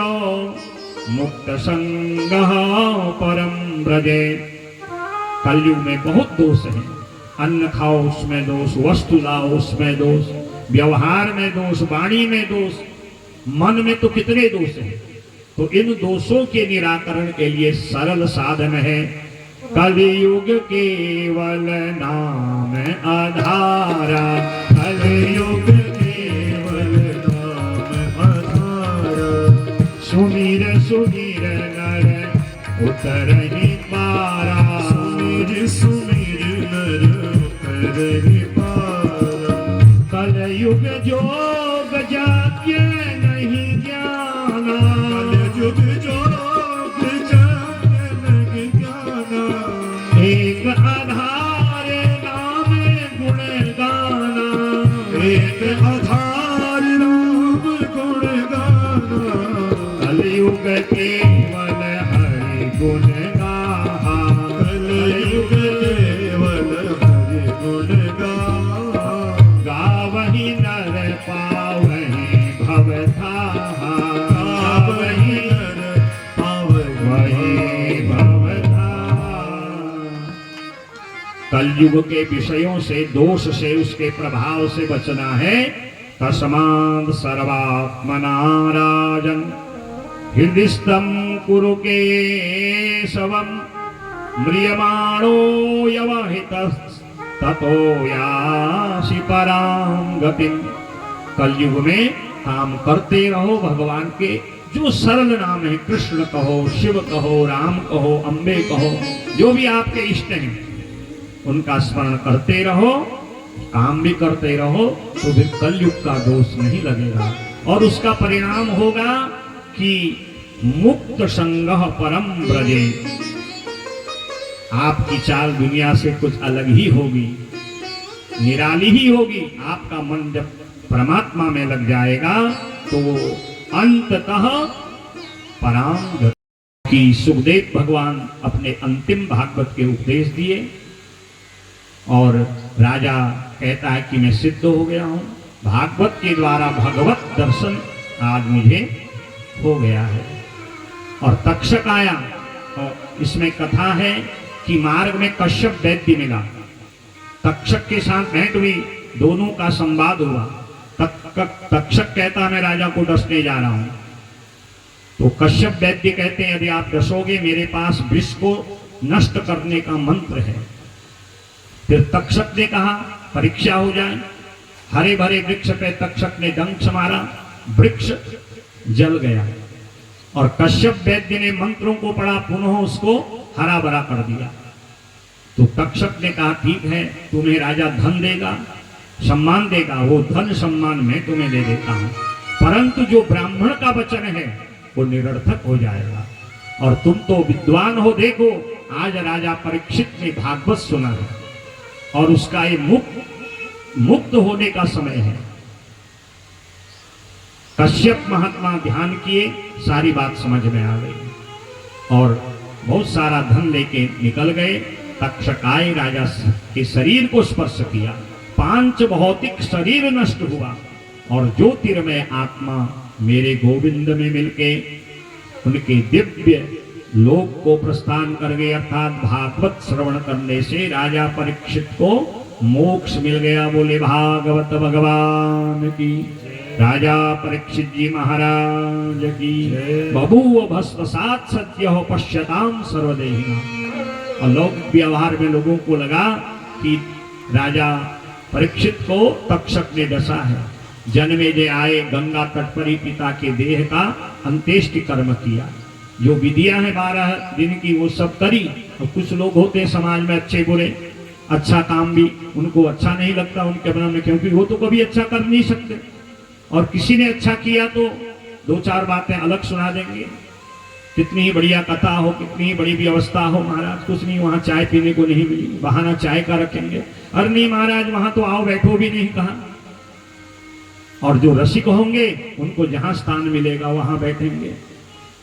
Speaker 1: मुक्त संगः परम ब्रजे। कलयुग में बहुत दोष है। अन्न खाओ उसमें दोष, वस्तु लाओ उसमें दोष, व्यवहार में दोष, वाणी में दोष, मन में तो कितने दोष हैं। तो इन दोषों के निराकरण के लिए सरल साधन है कलयुग केवल नाम आधारा। कलयुग केवल नाम आधारा। सुमिर सुमिर नर उतरहि पारा। सुमिर सुमिर नर उतरहि पारा। कलयुग जोग जाग्य नहीं ज्ञाना। कलयुग जोग जाग्य नहीं ज्ञाना। एक आधार नाम गुण गाना। एक आधार नाम गुण गाना। कलयुग केवल हरि गुण गाहा। कलयुग केवल हरि गुण गाहा। गावहि नर पावहि भवधाहा। गावहि नर पावहि भवधाहा। कलयुग के विषयों से, दोष से, उसके प्रभाव से बचना है। तस्मात् सर्वात्मना राजन् हृदिस्थं कुरु केशवम् म्रियमाणो यवहितस्ततो यासि परां गतिम्। कलयुग में काम करते रहो भगवान के जो सरल नाम है। कृष्ण कहो, शिव कहो, राम कहो, अम्बे कहो, जो भी आपके इष्ट हैं उनका स्मरण करते रहो, काम भी करते रहो, तो फिर कलयुग का दोष नहीं लगेगा। और उसका परिणाम होगा कि मुक्त संगः परम ब्रजे। आपकी चाल दुनिया से कुछ अलग ही होगी, निराली ही होगी। आपका मन जब परमात्मा में लग जाएगा तो अंततः पराम गति। सुखदेव भगवान अपने अंतिम भागवत के उपदेश दिए और राजा कहता है कि मैं सिद्ध हो गया हूं। भागवत के द्वारा भगवत दर्शन आज मुझे हो गया है। और तक्षक आया और इसमें कथा है कि मार्ग में कश्यप दैत्य मिला। तक्षक के साथ भेंट हुई, दोनों का संवाद हुआ। तक्षक कहता मैं राजा को डसने जा रहा हूं। तो कश्यप दैत्य कहते हैं यदि आप डसोगे मेरे पास विष को नष्ट करने का मंत्र है। फिर तक्षक ने कहा परीक्षा हो जाए। हरे भरे वृक्ष पे तक्षक ने डंक मारा, वृक्ष जल गया। और कश्यप वैद्य ने मंत्रों को पढ़ा, पुनः उसको हरा भरा कर दिया। तो तक्षक ने कहा ठीक है, तुम्हें राजा धन देगा, सम्मान देगा, वो धन सम्मान मैं तुम्हें दे देता हूं, परंतु जो ब्राह्मण का वचन है वो निरर्थक हो जाएगा। और तुम तो विद्वान हो, देखो आज राजा परीक्षित ने भागवत सुना है और उसका ये मुक्त होने का समय है। कश्यप महात्मा ध्यान किए, सारी बात समझ में आ गई और बहुत सारा धन लेके निकल गए। तक्षक आए, राजा के शरीर को स्पर्श किया, 5 भौतिक शरीर नष्ट हुआ और ज्योतिर्मय आत्मा मेरे गोविंद में मिलके उनके दिव्य लोक को प्रस्थान कर गए। अर्थात भागवत श्रवण करने से राजा परीक्षित को मोक्ष मिल गया। बोले भागवत भगवान की। राजा परीक्षित जी महाराज की। बभूव भस्मसात् सद्यः पश्यताम सर्वदेहिनां। और लौकिक व्यवहार में लोगों को लगा कि राजा परीक्षित को तक्षक ने डसा है। जन्मेजय आए, गंगा तट पर ही पिता के देह का अंत्येष्टि कर्म किया। जो विधियां हैं 12 दिन की वो सब करी। और कुछ लोग होते हैं समाज में अच्छे बुरे, अच्छा काम भी उनको अच्छा नहीं लगता उनके मन में, क्योंकि वो तो कभी अच्छा कर नहीं सकते। और किसी ने अच्छा किया तो 2-4 बातें अलग सुना देंगे। कितनी ही बढ़िया कथा हो, कितनी ही बड़ी व्यवस्था हो, महाराज कुछ नहीं, वहां चाय पीने को नहीं मिली, बहाना चाय का रखेंगे। अरे नहीं महाराज वहां तो आओ बैठो भी नहीं कहा। और जो रसिक होंगे उनको जहां स्थान मिलेगा वहां बैठेंगे।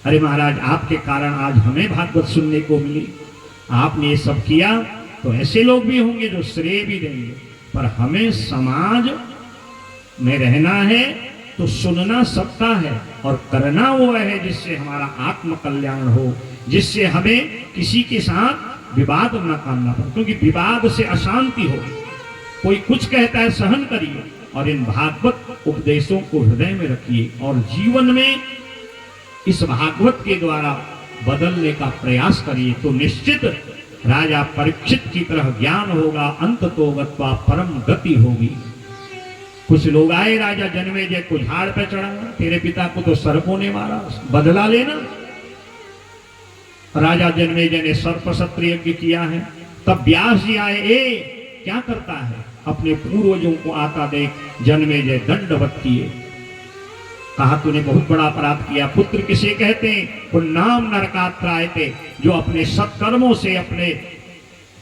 Speaker 1: अरे महाराज आपके कारण आज हमें भागवत सुनने को मिली। आपने ये सब किया तो ऐसे लोग भी होंगे जो श्रेय भी देंगे, पर हमें समाज में रहना है तो सुनना सबका है और करना वो है जिससे हमारा आत्म कल्याण हो, जिससे हमें किसी के साथ विवाद न करना पड़े, क्योंकि विवाद से अशांति हो। कोई कुछ कहता है सहन करिए और इन भागवत उपदेशों को हृदय में रखिए और जीवन में इस भागवत के द्वारा बदलने का प्रयास करिए, तो निश्चित राजा परीक्षित की तरह ज्ञान होगा, अंततो गत्वा परम गति होगी। कुछ लोग आए राजा जन्मेजय को झाड़ पे चढ़ाया, तेरे पिता को तो सर्पों ने मारा, बदला लेना। राजा जन्मेजय ने सर्पशस्त्र यज्ञ किया है। तब व्यास जी आए, ए क्या करता है, अपने पूर्वजों को आता देख जन्मेजय दंडवत किए। कहा तूने बहुत बड़ा अपराध किया। पुत्र किसे कहते हैं, पुण्णाम नरकात्रायते, जो अपने सत्कर्मों से, अपने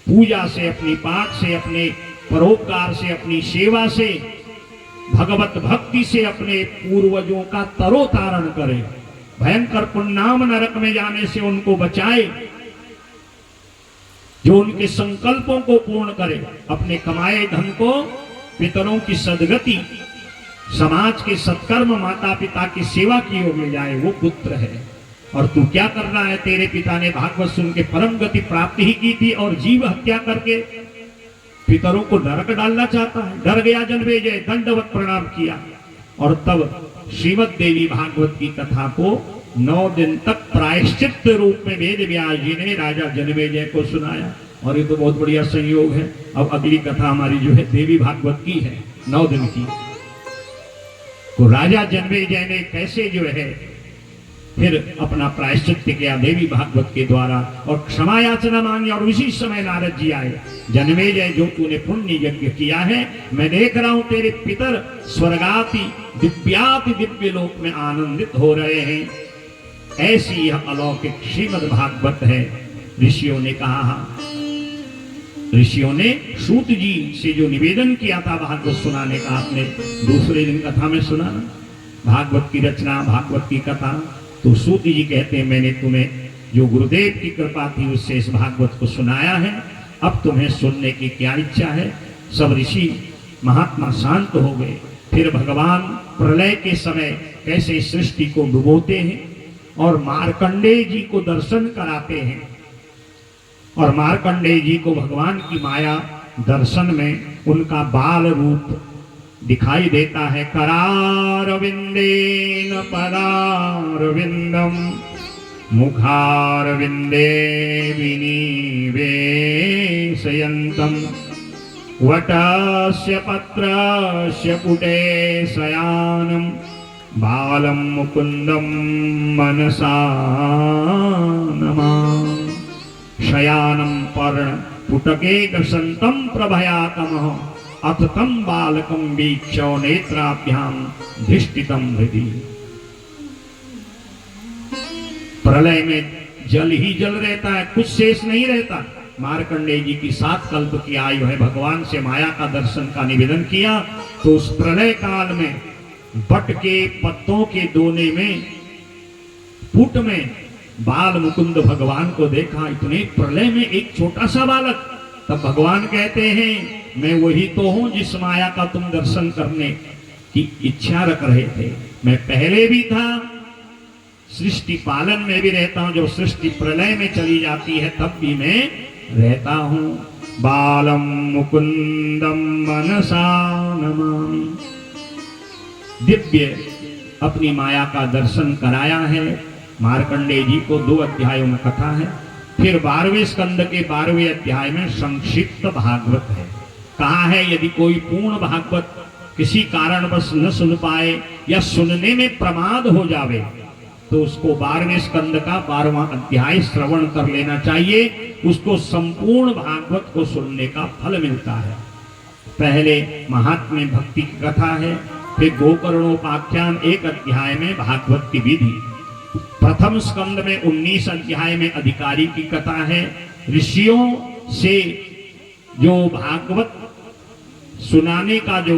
Speaker 1: पूजा से, अपनी पाठ से, अपने परोपकार से, अपनी सेवा से, भगवत भक्ति से अपने पूर्वजों का तरोतारण करे, भयंकर पुण्णाम नरक में जाने से उनको बचाए, जो उनके संकल्पों को पूर्ण करे, अपने कमाए धन को पितरों की सदगति, समाज के सत्कर्म, माता पिता की सेवा की ओर ले जाए, वो पुत्र है। और तू क्या कर रहा है, तेरे पिता ने भागवत सुन के परम गति प्राप्ति ही की थी और जीव हत्या करके पितरों को नरक डालना चाहता है। डर गया जन्मेजय, दंडवत प्रणाम किया और तब श्रीमद देवी भागवत की कथा को 9 दिन तक प्रायश्चित रूप में वेद व्यास जी ने राजा जन्मेजय को सुनाया। और ये तो बहुत बढ़िया संयोग है। अब अगली कथा हमारी जो है देवी भागवत की है, 9 दिन की। तो राजा जन्मेजय ने कैसे जो है फिर अपना प्रायश्चित किया देवी भागवत के द्वारा और क्षमा याचना मांगी। और उसी समय नारद जी आए, जन्मेजय जो तूने पुण्य यज्ञ किया है, मैं देख रहा हूं तेरे पितर स्वर्गाति दिव्याति दिव्य लोक में आनंदित हो रहे हैं। ऐसी यह अलौकिक श्रीमद् भागवत है। ऋषियों ने कहा, ऋषियों ने सूत जी से जो निवेदन किया था भागवत सुनाने का, आपने दूसरे दिन कथा में सुना ना, भागवत की रचना, भागवत की कथा। तो सूत जी कहते हैं मैंने तुम्हें जो गुरुदेव की कृपा थी उससे इस भागवत को सुनाया है, अब तुम्हें सुनने की क्या इच्छा है। सब ऋषि महात्मा शांत हो गए। फिर भगवान प्रलय के समय कैसे सृष्टि को डुबोते हैं और मार्कंडेय जी को दर्शन कराते हैं, और मार्कंडेय जी को भगवान की माया दर्शन में उनका बाल रूप दिखाई देता है। करारविंदेन पदारविंदम मुखारविंदे विनिवेशयन्तम वटस्य पत्रस्य पुटे शयानं बालं मुकुन्दं मनसा नमामि। शयानं पर्ण पुटके गसन्तं प्रभयातमः अथ तम बालकं वीक्ष्य नेत्राभ्याम धिष्ठितं हृदि। प्रलय में जल ही जल रहता है, कुछ शेष नहीं रहता। मार्कंडेय जी की 7 कल्प की आयु है। भगवान से माया का दर्शन का निवेदन किया तो उस प्रलय काल में बट के पत्तों के दोने में पुट में बाल मुकुंद भगवान को देखा। इतने प्रलय में एक छोटा सा बालक। तब भगवान कहते हैं मैं वही तो हूं जिस माया का तुम दर्शन करने की इच्छा रख रहे थे। मैं पहले भी था, सृष्टि पालन में भी रहता हूं, जब सृष्टि प्रलय में चली जाती है तब भी मैं रहता हूं। बालम मुकुंदम मनसा नमामि। दिव्य अपनी माया का दर्शन कराया है मार्कंडेय जी को। 2 अध्यायों में कथा है। फिर 12वें स्कंद के 12वें अध्याय में संक्षिप्त भागवत है। कहा है यदि कोई पूर्ण भागवत किसी कारणवश न सुन पाए या सुनने में प्रमाद हो जावे तो उसको 12वें स्कंद का 12वां अध्याय श्रवण कर लेना चाहिए। उसको संपूर्ण भागवत को सुनने का फल मिलता है। पहले महात्म्य भक्ति की कथा है, फिर गोकर्णोपाख्यान 1 अध्याय में भागवत की विधि। प्रथम स्कंद में 19 अध्याय में अधिकारी की कथा है। ऋषियों से जो भागवत सुनाने का जो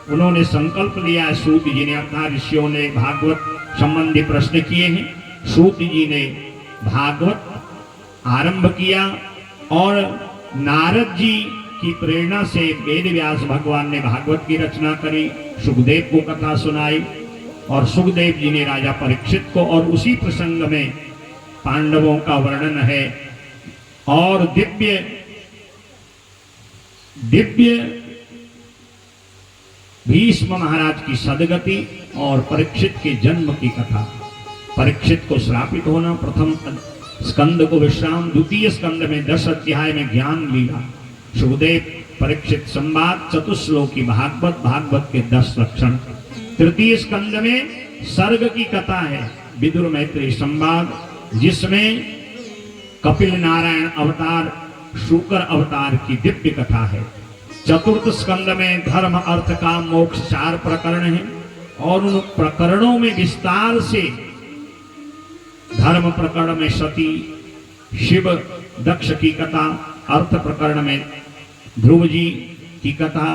Speaker 1: उन्होंने संकल्प लिया है, सूत जी ने अपना, ऋषियों ने भागवत संबंधी प्रश्न किए हैं। सूत जी ने भागवत आरंभ किया और नारद जी की प्रेरणा से वेद व्यास भगवान ने भागवत की रचना करी, सुखदेव को कथा सुनाई और सुखदेव जी ने राजा परीक्षित को, और उसी प्रसंग में पांडवों का वर्णन है और दिव्य भीष्म महाराज की सदगति और परीक्षित के जन्म की कथा, परीक्षित को श्रापित होना, प्रथम स्कंद को विश्राम, द्वितीय स्कंद में 10 अध्याय में ज्ञान लीला, सुखदेव परीक्षित संवाद, चतुश्लोकी भागवत, भागवत के 10 लक्षण, तृतीय स्कंद में सर्ग की कथा है, विदुर मैत्री संवाद, जिसमें कपिल नारायण अवतार, शुकर अवतार की दिव्य कथा है। चतुर्थ स्कंद में धर्म अर्थ काम मोक्ष 4 प्रकरण हैं और उन प्रकरणों में विस्तार से धर्म प्रकरण में सती शिव दक्ष की कथा, अर्थ प्रकरण में ध्रुव जी की कथा,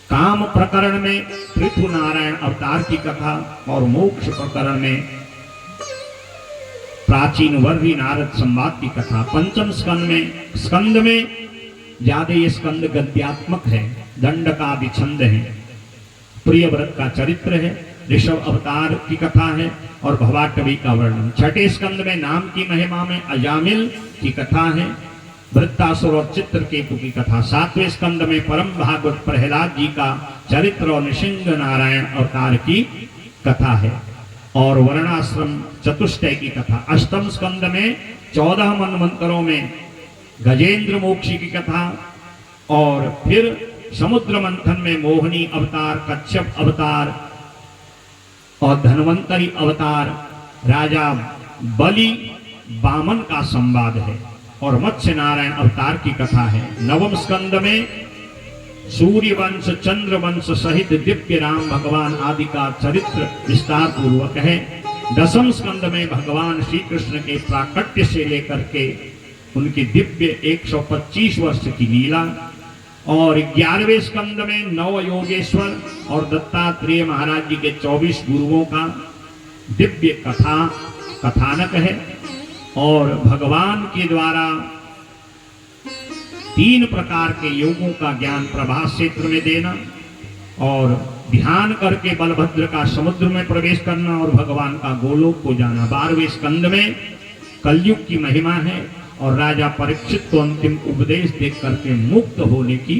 Speaker 1: काम प्रकरण में पृथु नारायण अवतार की कथा और मोक्ष प्रकरण में प्राचीन वर्षी नारद संवाद की कथा। पंचम स्कंद में ज्यादा ये स्कंद गद्यात्मक है, दंड का भी छंद है, प्रिय व्रत का चरित्र है, ऋषभ अवतार की कथा है और भवाटवी का वर्णन। छठे स्कंद में नाम की महिमा में अजामिल की कथा है, वृत्तासुर और चित्रकेतु की कथा। सातवें स्कंद में परम भागवत प्रहलाद जी का चरित्र और नृसिंह नारायण अवतार की कथा है और वर्णाश्रम चतुष्टय की कथा। अष्टम स्कंद में 14 मनवंतरों में गजेंद्र मोक्षी की कथा और फिर समुद्र मंथन में मोहिनी अवतार, कच्छप अवतार और धन्वंतरी अवतार, राजा बलि बामन का संवाद है और मत्स्य नारायण अवतार की कथा है। नवम स्कंद में सूर्य वंश, चंद्र वंश सहित दिव्य राम भगवान आदि का चरित्र विस्तार पूर्वक है। दसम स्कंद में भगवान श्री कृष्ण के प्राकट्य से लेकर के उनकी दिव्य 125 वर्ष की लीला और 11वें स्कंद में नव योगेश्वर और दत्तात्रेय महाराज जी के 24 गुरुओं का दिव्य कथानक है और भगवान के द्वारा 3 प्रकार के योगों का ज्ञान प्रभास क्षेत्र में देना और ध्यान करके बलभद्र का समुद्र में प्रवेश करना और भगवान का गोलोक को जाना। 12वें स्कंद में कलयुग की महिमा है और राजा परीक्षित को अंतिम उपदेश देख करके मुक्त होने की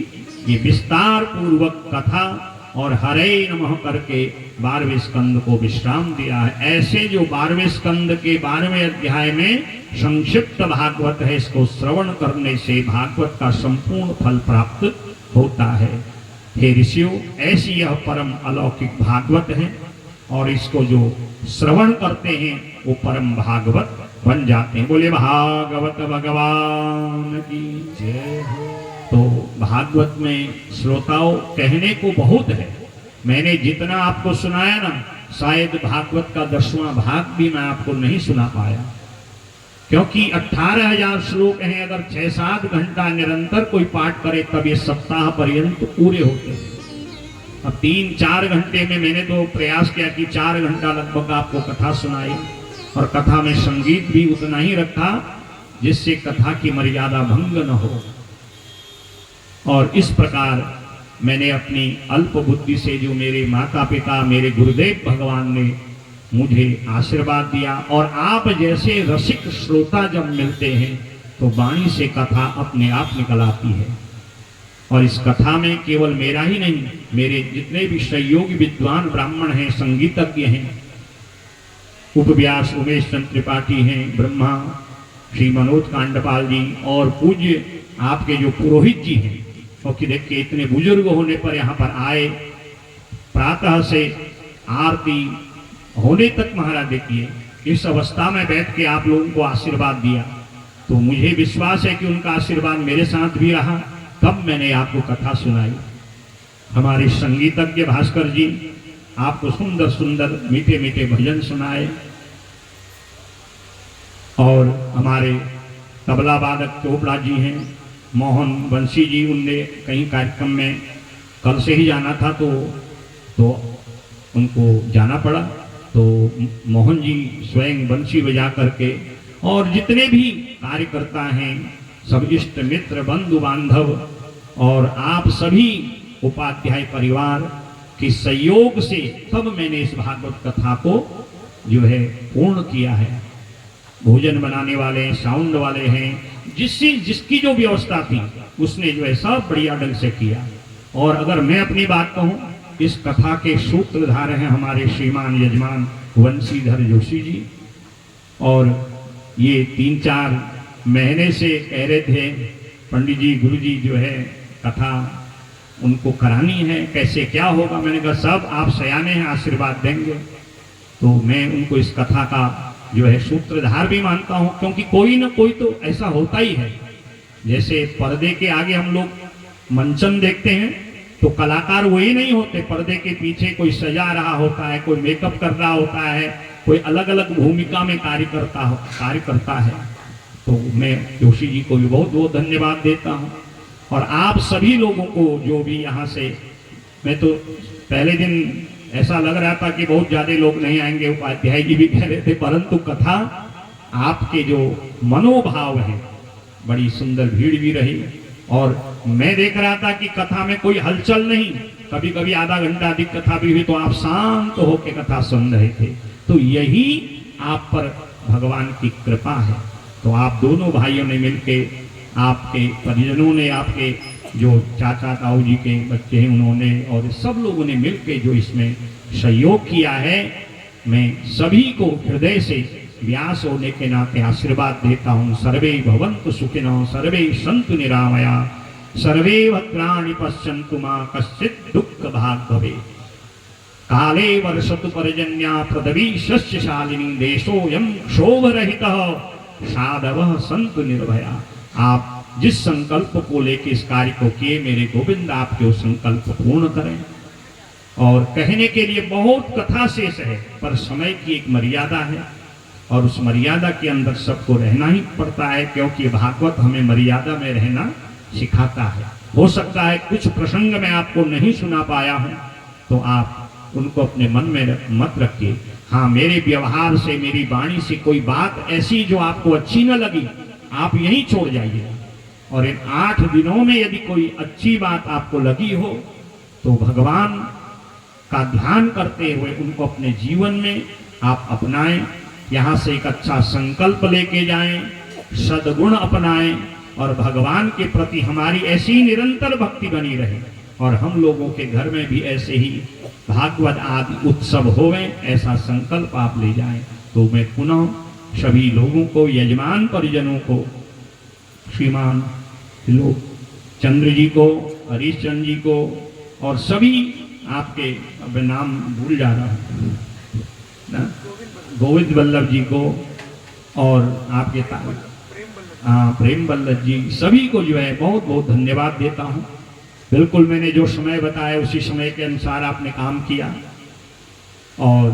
Speaker 1: ये विस्तार पूर्वक कथा और हरे नमः करके 12वें स्कंद को विश्राम दिया है। ऐसे जो 12वें स्कंद के 12वें अध्याय में संक्षिप्त भागवत है, इसको श्रवण करने से भागवत का संपूर्ण फल प्राप्त होता है। हे ऋषियों, ऐसी यह परम अलौकिक भागवत है और इसको जो श्रवण करते हैं वो परम भागवत बन जाते हैं। बोले भागवत भगवान की जय हो। तो भागवत में श्रोताओं कहने को बहुत है, मैंने जितना आपको सुनाया ना, शायद भागवत का 10वां भाग भी मैं आपको नहीं सुना पाया, क्योंकि 18,000 श्लोक हैं। अगर 6-7 घंटा निरंतर कोई पाठ करे तब ये सप्ताह पर्यंत पूरे होते हैं। अब 3-4 घंटे में मैंने तो प्रयास किया कि 4 घंटा लगभग आपको कथा सुनाई और कथा में संगीत भी उतना ही रखा जिससे कथा की मर्यादा भंग न हो। और इस प्रकार मैंने अपनी अल्प बुद्धि से जो मेरे माता पिता, मेरे गुरुदेव भगवान ने मुझे आशीर्वाद दिया और आप जैसे रसिक श्रोता जब मिलते हैं तो वाणी से कथा अपने आप निकल आती है। और इस कथा में केवल मेरा ही नहीं, मेरे जितने भी सहयोगी विद्वान ब्राह्मण हैं, संगीतज्ञ हैं, उपव्यास उमेश चंद्र त्रिपाठी हैं, ब्रह्मा श्री मनोज कांडपाल जी और पूज्य आपके जो पुरोहित जी हैं, क्योंकि देखिए इतने बुजुर्ग होने पर यहाँ पर आए, प्रातः से आरती होने तक महाराज देखिए इस अवस्था में बैठ के आप लोगों को आशीर्वाद दिया, तो मुझे विश्वास है कि उनका आशीर्वाद मेरे साथ भी रहा, तब मैंने आपको कथा सुनाई। हमारे संगीतज्ञ भास्कर जी आपको सुंदर सुंदर मीठे मीठे भजन सुनाए और हमारे तबला वादक चोपड़ा जी हैं, मोहन बंसी जी, उनने कहीं कार्यक्रम में कल से ही जाना था तो उनको जाना पड़ा, तो मोहन जी स्वयं बंसी बजा करके और जितने भी कार्यकर्ता हैं, सब इष्ट मित्र बंधु बांधव और आप सभी उपाध्याय परिवार के सहयोग से तब मैंने इस भागवत कथा को जो है पूर्ण किया है। भोजन बनाने वाले हैं, साउंड वाले हैं, जिसकी जो व्यवस्था थी उसने जो है सब बढ़िया ढंग से किया। और अगर मैं अपनी बात कहूं, इस कथा के सूत्रधार हैं हमारे श्रीमान यजमान वंशीधर जोशी जी। और ये 3-4 महीने से कह रहे थे पंडित जी, गुरु जी जो है कथा उनको करानी है, कैसे क्या होगा। मैंने कहा सब आप सयाने हैं, आशीर्वाद देंगे। तो मैं उनको इस कथा का जो है सूत्रधार भी मानता हूं, क्योंकि कोई ना कोई तो ऐसा होता ही है। जैसे पर्दे के आगे हम लोग मंचन देखते हैं तो कलाकार वही नहीं होते, पर्दे के पीछे कोई सजा रहा होता है, कोई मेकअप कर रहा होता है, कोई अलग अलग भूमिका में कार्य करता है। तो मैं जोशी जी को भी बहुत बहुत धन्यवाद देता हूं। और आप सभी लोगों को जो भी यहाँ से, मैं तो पहले दिन ऐसा लग रहा था कि बहुत ज्यादा लोग नहीं आएंगे, उपाध्याय जी भी कह रहे थे, परंतु कथा आपके जो मनोभाव है, बड़ी सुंदर भीड़ भी रही। और मैं देख रहा था कि कथा में कोई हलचल नहीं, कभी कभी आधा घंटा अधिक कथा भी हुई तो आप शांत होकर कथा सुन रहे थे। तो यही आप पर भगवान की कृपा है। तो आप दोनों भाइयों ने मिलके, आपके परिजनों ने, आपके जो चाचा ताऊ जी के बच्चे हैं उन्होंने, और सब लोगों ने मिलके जो इसमें सहयोग किया है, मैं सभी को हृदय से व्यास होने के नाते आशीर्वाद देता हूँ। सर्वे भवन्तु सुखिनः, सर्वे सन्तु निरामया, सर्वे भद्राणि पश्यन्तु मा कश्चित् दुःख भाग् भवेत्। काले वर्षतु पर्जन्या पृथिवी शस्यशालिनी, देशोऽयं क्षोभरहितः, साधवः सन्तु निर्भया। आप जिस संकल्प को लेकर इस कार्य को किए, मेरे गोविंद आपके उस संकल्प पूर्ण करें। और कहने के लिए बहुत कथा शेष है, पर समय की एक मर्यादा है और उस मर्यादा के अंदर सबको रहना ही पड़ता है, क्योंकि भागवत हमें मर्यादा में रहना सिखाता है। हो सकता है कुछ प्रसंग मैं आपको नहीं सुना पाया हूं, तो आप उनको अपने मन में मत रखिए। हाँ, मेरे व्यवहार से, मेरी वाणी से कोई बात ऐसी जो आपको अच्छी न लगी, आप यहीं छोड़ जाइए। और इन 8 दिनों में यदि कोई अच्छी बात आपको लगी हो तो भगवान का ध्यान करते हुए उनको अपने जीवन में आप अपनाएं। यहाँ से एक अच्छा संकल्प लेके जाएं, सद्गुण अपनाएं और भगवान के प्रति हमारी ऐसी निरंतर भक्ति बनी रहे और हम लोगों के घर में भी ऐसे ही भागवत आदि उत्सव होवे, ऐसा संकल्प आप ले जाएं। तो मैं पुनः सभी लोगों को, यजमान परिजनों को, श्रीमान लोग चंद्र जी को, हरीश चंद्र जी को और सभी आपके, अब नाम भूल जा रहा हूँ ना, गोविंद वल्लभ जी को और आपके प्रेम वल्लभ जी, सभी को जो है बहुत बहुत धन्यवाद देता हूँ। बिल्कुल मैंने जो समय बताया उसी समय के अनुसार आपने काम किया और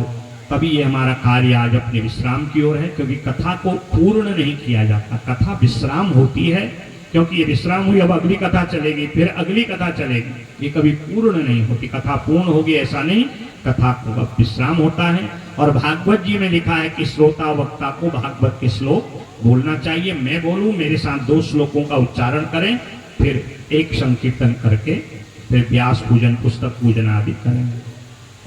Speaker 1: तभी ये हमारा कार्य आज अपने विश्राम की ओर है, क्योंकि कथा को पूर्ण नहीं किया जाता, कथा विश्राम होती है। क्योंकि ये विश्राम हुई, अब अगली कथा चलेगी, फिर अगली कथा चलेगी, ये कभी पूर्ण नहीं होती। कथा पूर्ण होगी ऐसा नहीं, कथा को अब विश्राम होता है। और भागवत जी में लिखा है कि श्रोता वक्ता को भागवत के श्लोक बोलना चाहिए। मैं बोलूं, मेरे साथ 2 श्लोकों का उच्चारण करें, फिर एक संकीर्तन करके फिर व्यास पूजन, पुस्तक पूजन आदि करें।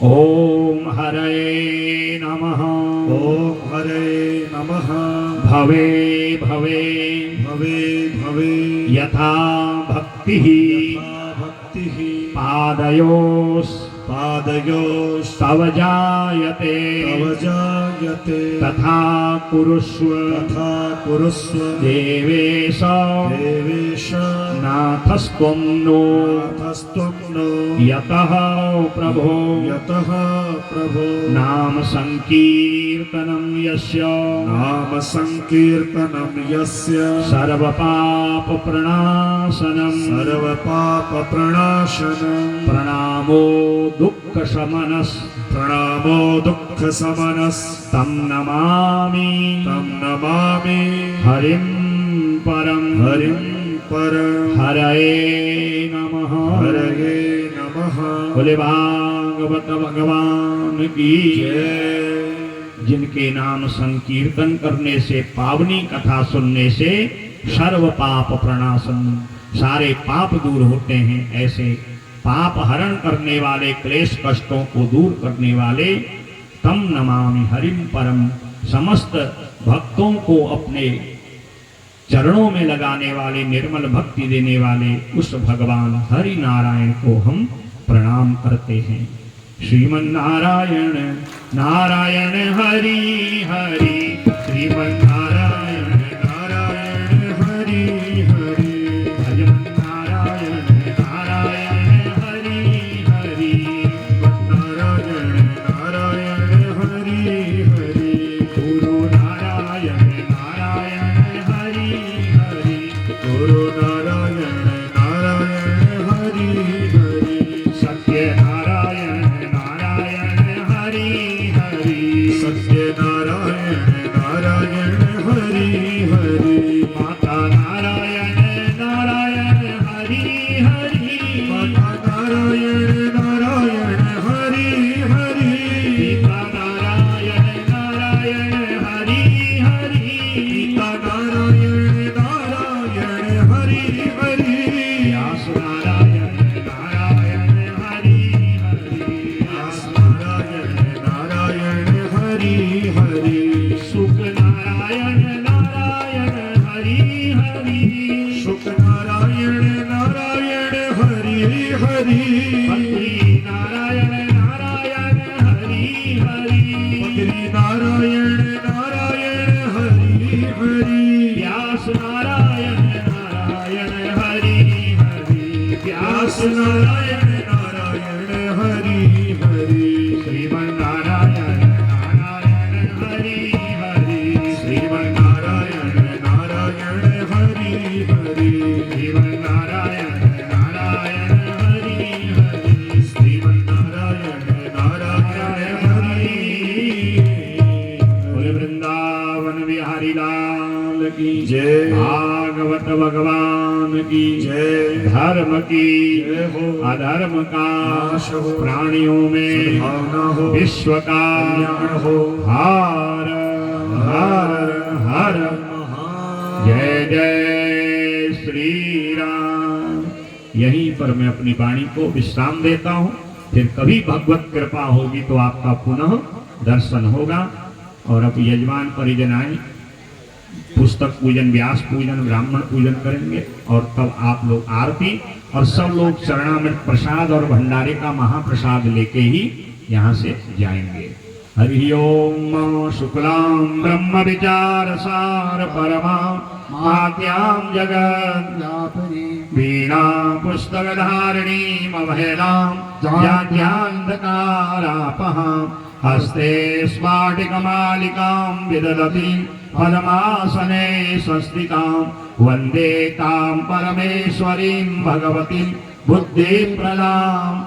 Speaker 1: ओम हरे नमः,
Speaker 2: ओम हरे नमः।
Speaker 1: भवे भवे
Speaker 2: भवे भवे
Speaker 1: यथा भक्तिः
Speaker 2: भक्तिः
Speaker 1: पादयोस्
Speaker 2: पादयोस्तव
Speaker 1: तव जायते
Speaker 2: जायते
Speaker 1: तथा कुरुष्व
Speaker 2: तथा कुरुष्व
Speaker 1: देवेश
Speaker 2: देवेश
Speaker 1: नाथस्त्वं नो
Speaker 2: नाथस्त्वं नो
Speaker 1: यतः प्रभो
Speaker 2: यतः प्रभो
Speaker 1: नाम संकीर्तनं यस्य
Speaker 2: नाम संकीर्तनं यस्य
Speaker 1: सर्वपाप प्रणाशनं
Speaker 2: सर्वपाप प्रणाशनं
Speaker 1: प्रणामो दुःख शमनस्
Speaker 2: प्रणामो दुःख समनस्
Speaker 1: तं नमामि हरिं परं
Speaker 2: हरिं परं
Speaker 1: हरये नमः।
Speaker 2: हरये नमः।
Speaker 1: बोले भागवत भगवान की
Speaker 2: जय।
Speaker 1: जिनके नाम संकीर्तन करने से, पावनी कथा सुनने से सर्व पाप प्रणाशन, सारे पाप दूर होते हैं। ऐसे पाप हरण करने वाले, क्लेश कष्टों को दूर करने वाले तम नमामि हरिम परम, समस्त भक्तों को अपने चरणों में लगाने वाले, निर्मल भक्ति देने वाले उस भगवान हरि नारायण को हम प्रणाम करते हैं। श्रीमन नारायण नारायण हरि हरि, श्रीमन नारायण नारायण हरि हरि, भजन नारायण नारायण हरि हरि, नारायण नारायण हरि हरि, गुरु नारायण नारायण हरि हरि, गुरु नारायण नारायण हरि हरि, सत्य नारायण नारायण हरि हरि, सत्य नारायण नारायण हरि हरि, माता नारायण नारायण हरि हरि, माता नारायण नारायण हरि हरि, पिता नारायण नारायण हरि हरि, पिता नारायण नारायण हरि हरि, व्यास नारायण नारायण हरि हरि, व्यास नारायण नारायण हरि हरि, सुख नारायण नारायण हरि हरि, सुख नारायण नारायण हरि हरि, बद्री नारायण नारायण हरि हरि, बद्री नारायण नारायण हरि हरि, व्यास नारायण नारायण हरि हरि, व्यास नारायण नारायण हरि हरि, श्रीमन नारायण नारायण हरि हरि, श्रीमन नारायण नारायण हरि हरि, श्रीमन नारायण नारायण हरि हरि, श्रीमन नारायण नारायण हरि। बोले वृंदावन बिहारी लाल की
Speaker 2: जय,
Speaker 1: भागवत भगवान की
Speaker 2: जय,
Speaker 1: धर्म की
Speaker 2: जय हो,
Speaker 1: अधर्म का
Speaker 2: नाश हो,
Speaker 1: प्राणियों में
Speaker 2: सद्भावना हो,
Speaker 1: विश्व का
Speaker 2: कल्याण हो,
Speaker 1: हर हर हर जय जय श्री राम। यहीं पर मैं अपनी वाणी को विश्राम देता हूँ, फिर कभी भगवत कृपा होगी तो आपका पुनः दर्शन होगा। और अब यजमान परिजन आए, पुस्तक पूजन, व्यास पूजन, ब्राह्मण पूजन करेंगे और तब आप लोग आरती और सब लोग चरणामृत प्रसाद और भंडारे का महाप्रसाद लेके ही यहाँ से जाएंगे। हरि ओम शुक्लां ब्रह्म विचार सार परमा मात्यां जगत् वीणा पुस्तक धारिणी अवहेलां जात्यान्धकारापहां हस्ते स्फाटिकमालिकां विदधती पद्मासने संस्थितां वन्दे तां परमेश्वरीं भगवतीं बुद्धिप्रदाम्।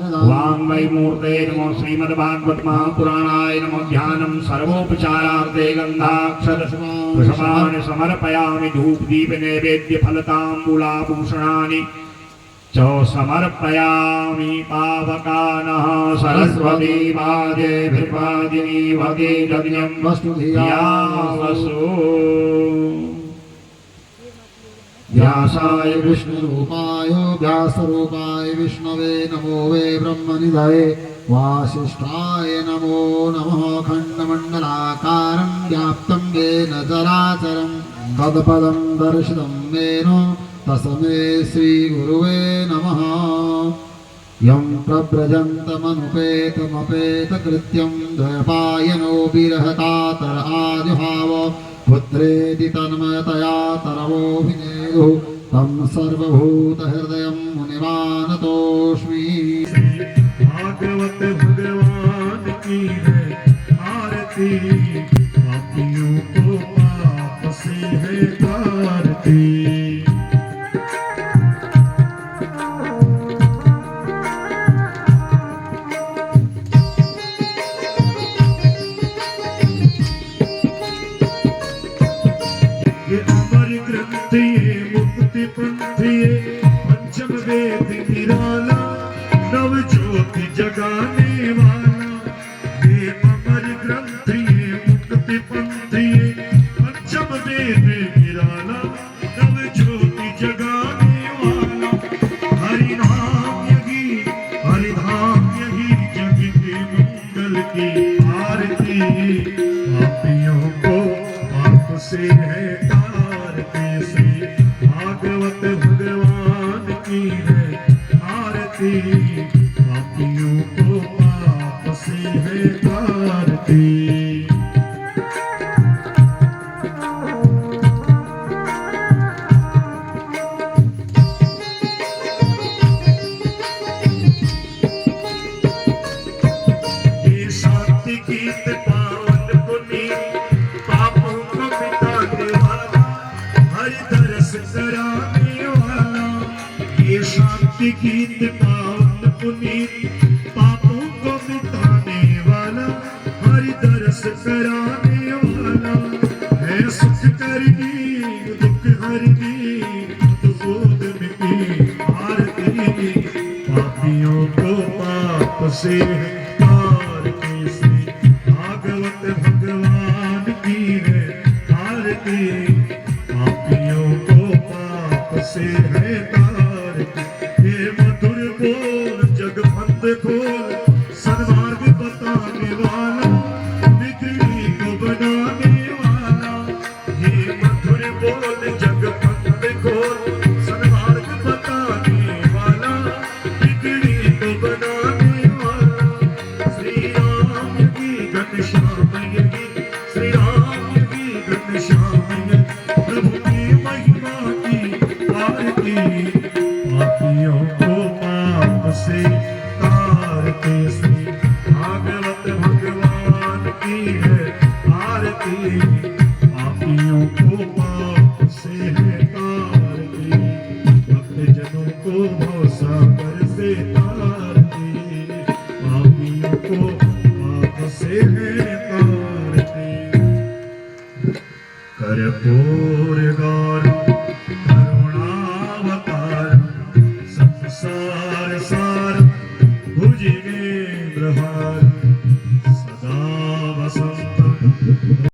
Speaker 1: वाङ्मयी मूर्ते नमो श्रीमद्भागवत महापुराणाय नमो। ध्यानं सर्वोपचारार्थे गन्धाक्षर पुष्पाणि समर्पयामि। धूप दीप नैवेद्य फलताम्बूलाभूषणानि च समर्पयामि। पावकानः सरस्वती पादे विपादिनी भगे यज्ञं वस्तुधियावसु।
Speaker 3: व्यासाय विष्णुरूपाय व्यासरूपाय विष्णवे नमो वे ब्रह्मनिधये वासिष्ठाय नमो नमः। खण्डमण्डलाकारं व्याप्तं येन चराचरं तत्पदं दर्शितं येन तस्मै श्रीगुरुवे नमः। यं प्रव्रजन्तमनुपेतमपेतकृत्यं द्वयपायनो विरहकातर आजुहाव पुत्रेति तन्मयतया तरवोऽभिनेदुः तं सर्वभूतहृदयं मुनिमानतोऽस्मि।
Speaker 2: भागवत भगवान की है आरती, पापियों को पाप से है तारती। ये अमर ग्रंथ ये मुक्ति पंथ ये पंचम वेद निराला नव ज्योति जगाने वाला। ये अमर ग्रंथ ये गीत पावन पुनीत पापों को मिटाने वाला हरि दरस कराने वाला है सुख करनी दुख हरनी गोद में की आरती पापियों को पाप से तार की श्री भागवत भगवान की है आरती पापियों को पाप से है तार की ये मधुर बोल जगवंत खोल सन्मार्ग बताने वाला बिगड़ी को बनाने वाला ये मधुर बोल जगवंत खोल सन्मार्ग बताने वाला बिगड़ी को बनाने वाला श्री राम की घनश्याम यही श्री राम की घनश्याम यही प्रभु की महिमा की आरती पापियों को पाप से तारते श्री भागवत भगवान की है आरती पापियों को पाप से है तारती भक्त जनों को भवसागर से तारती पापियों को पाप से है तारती कर्पूर गौरम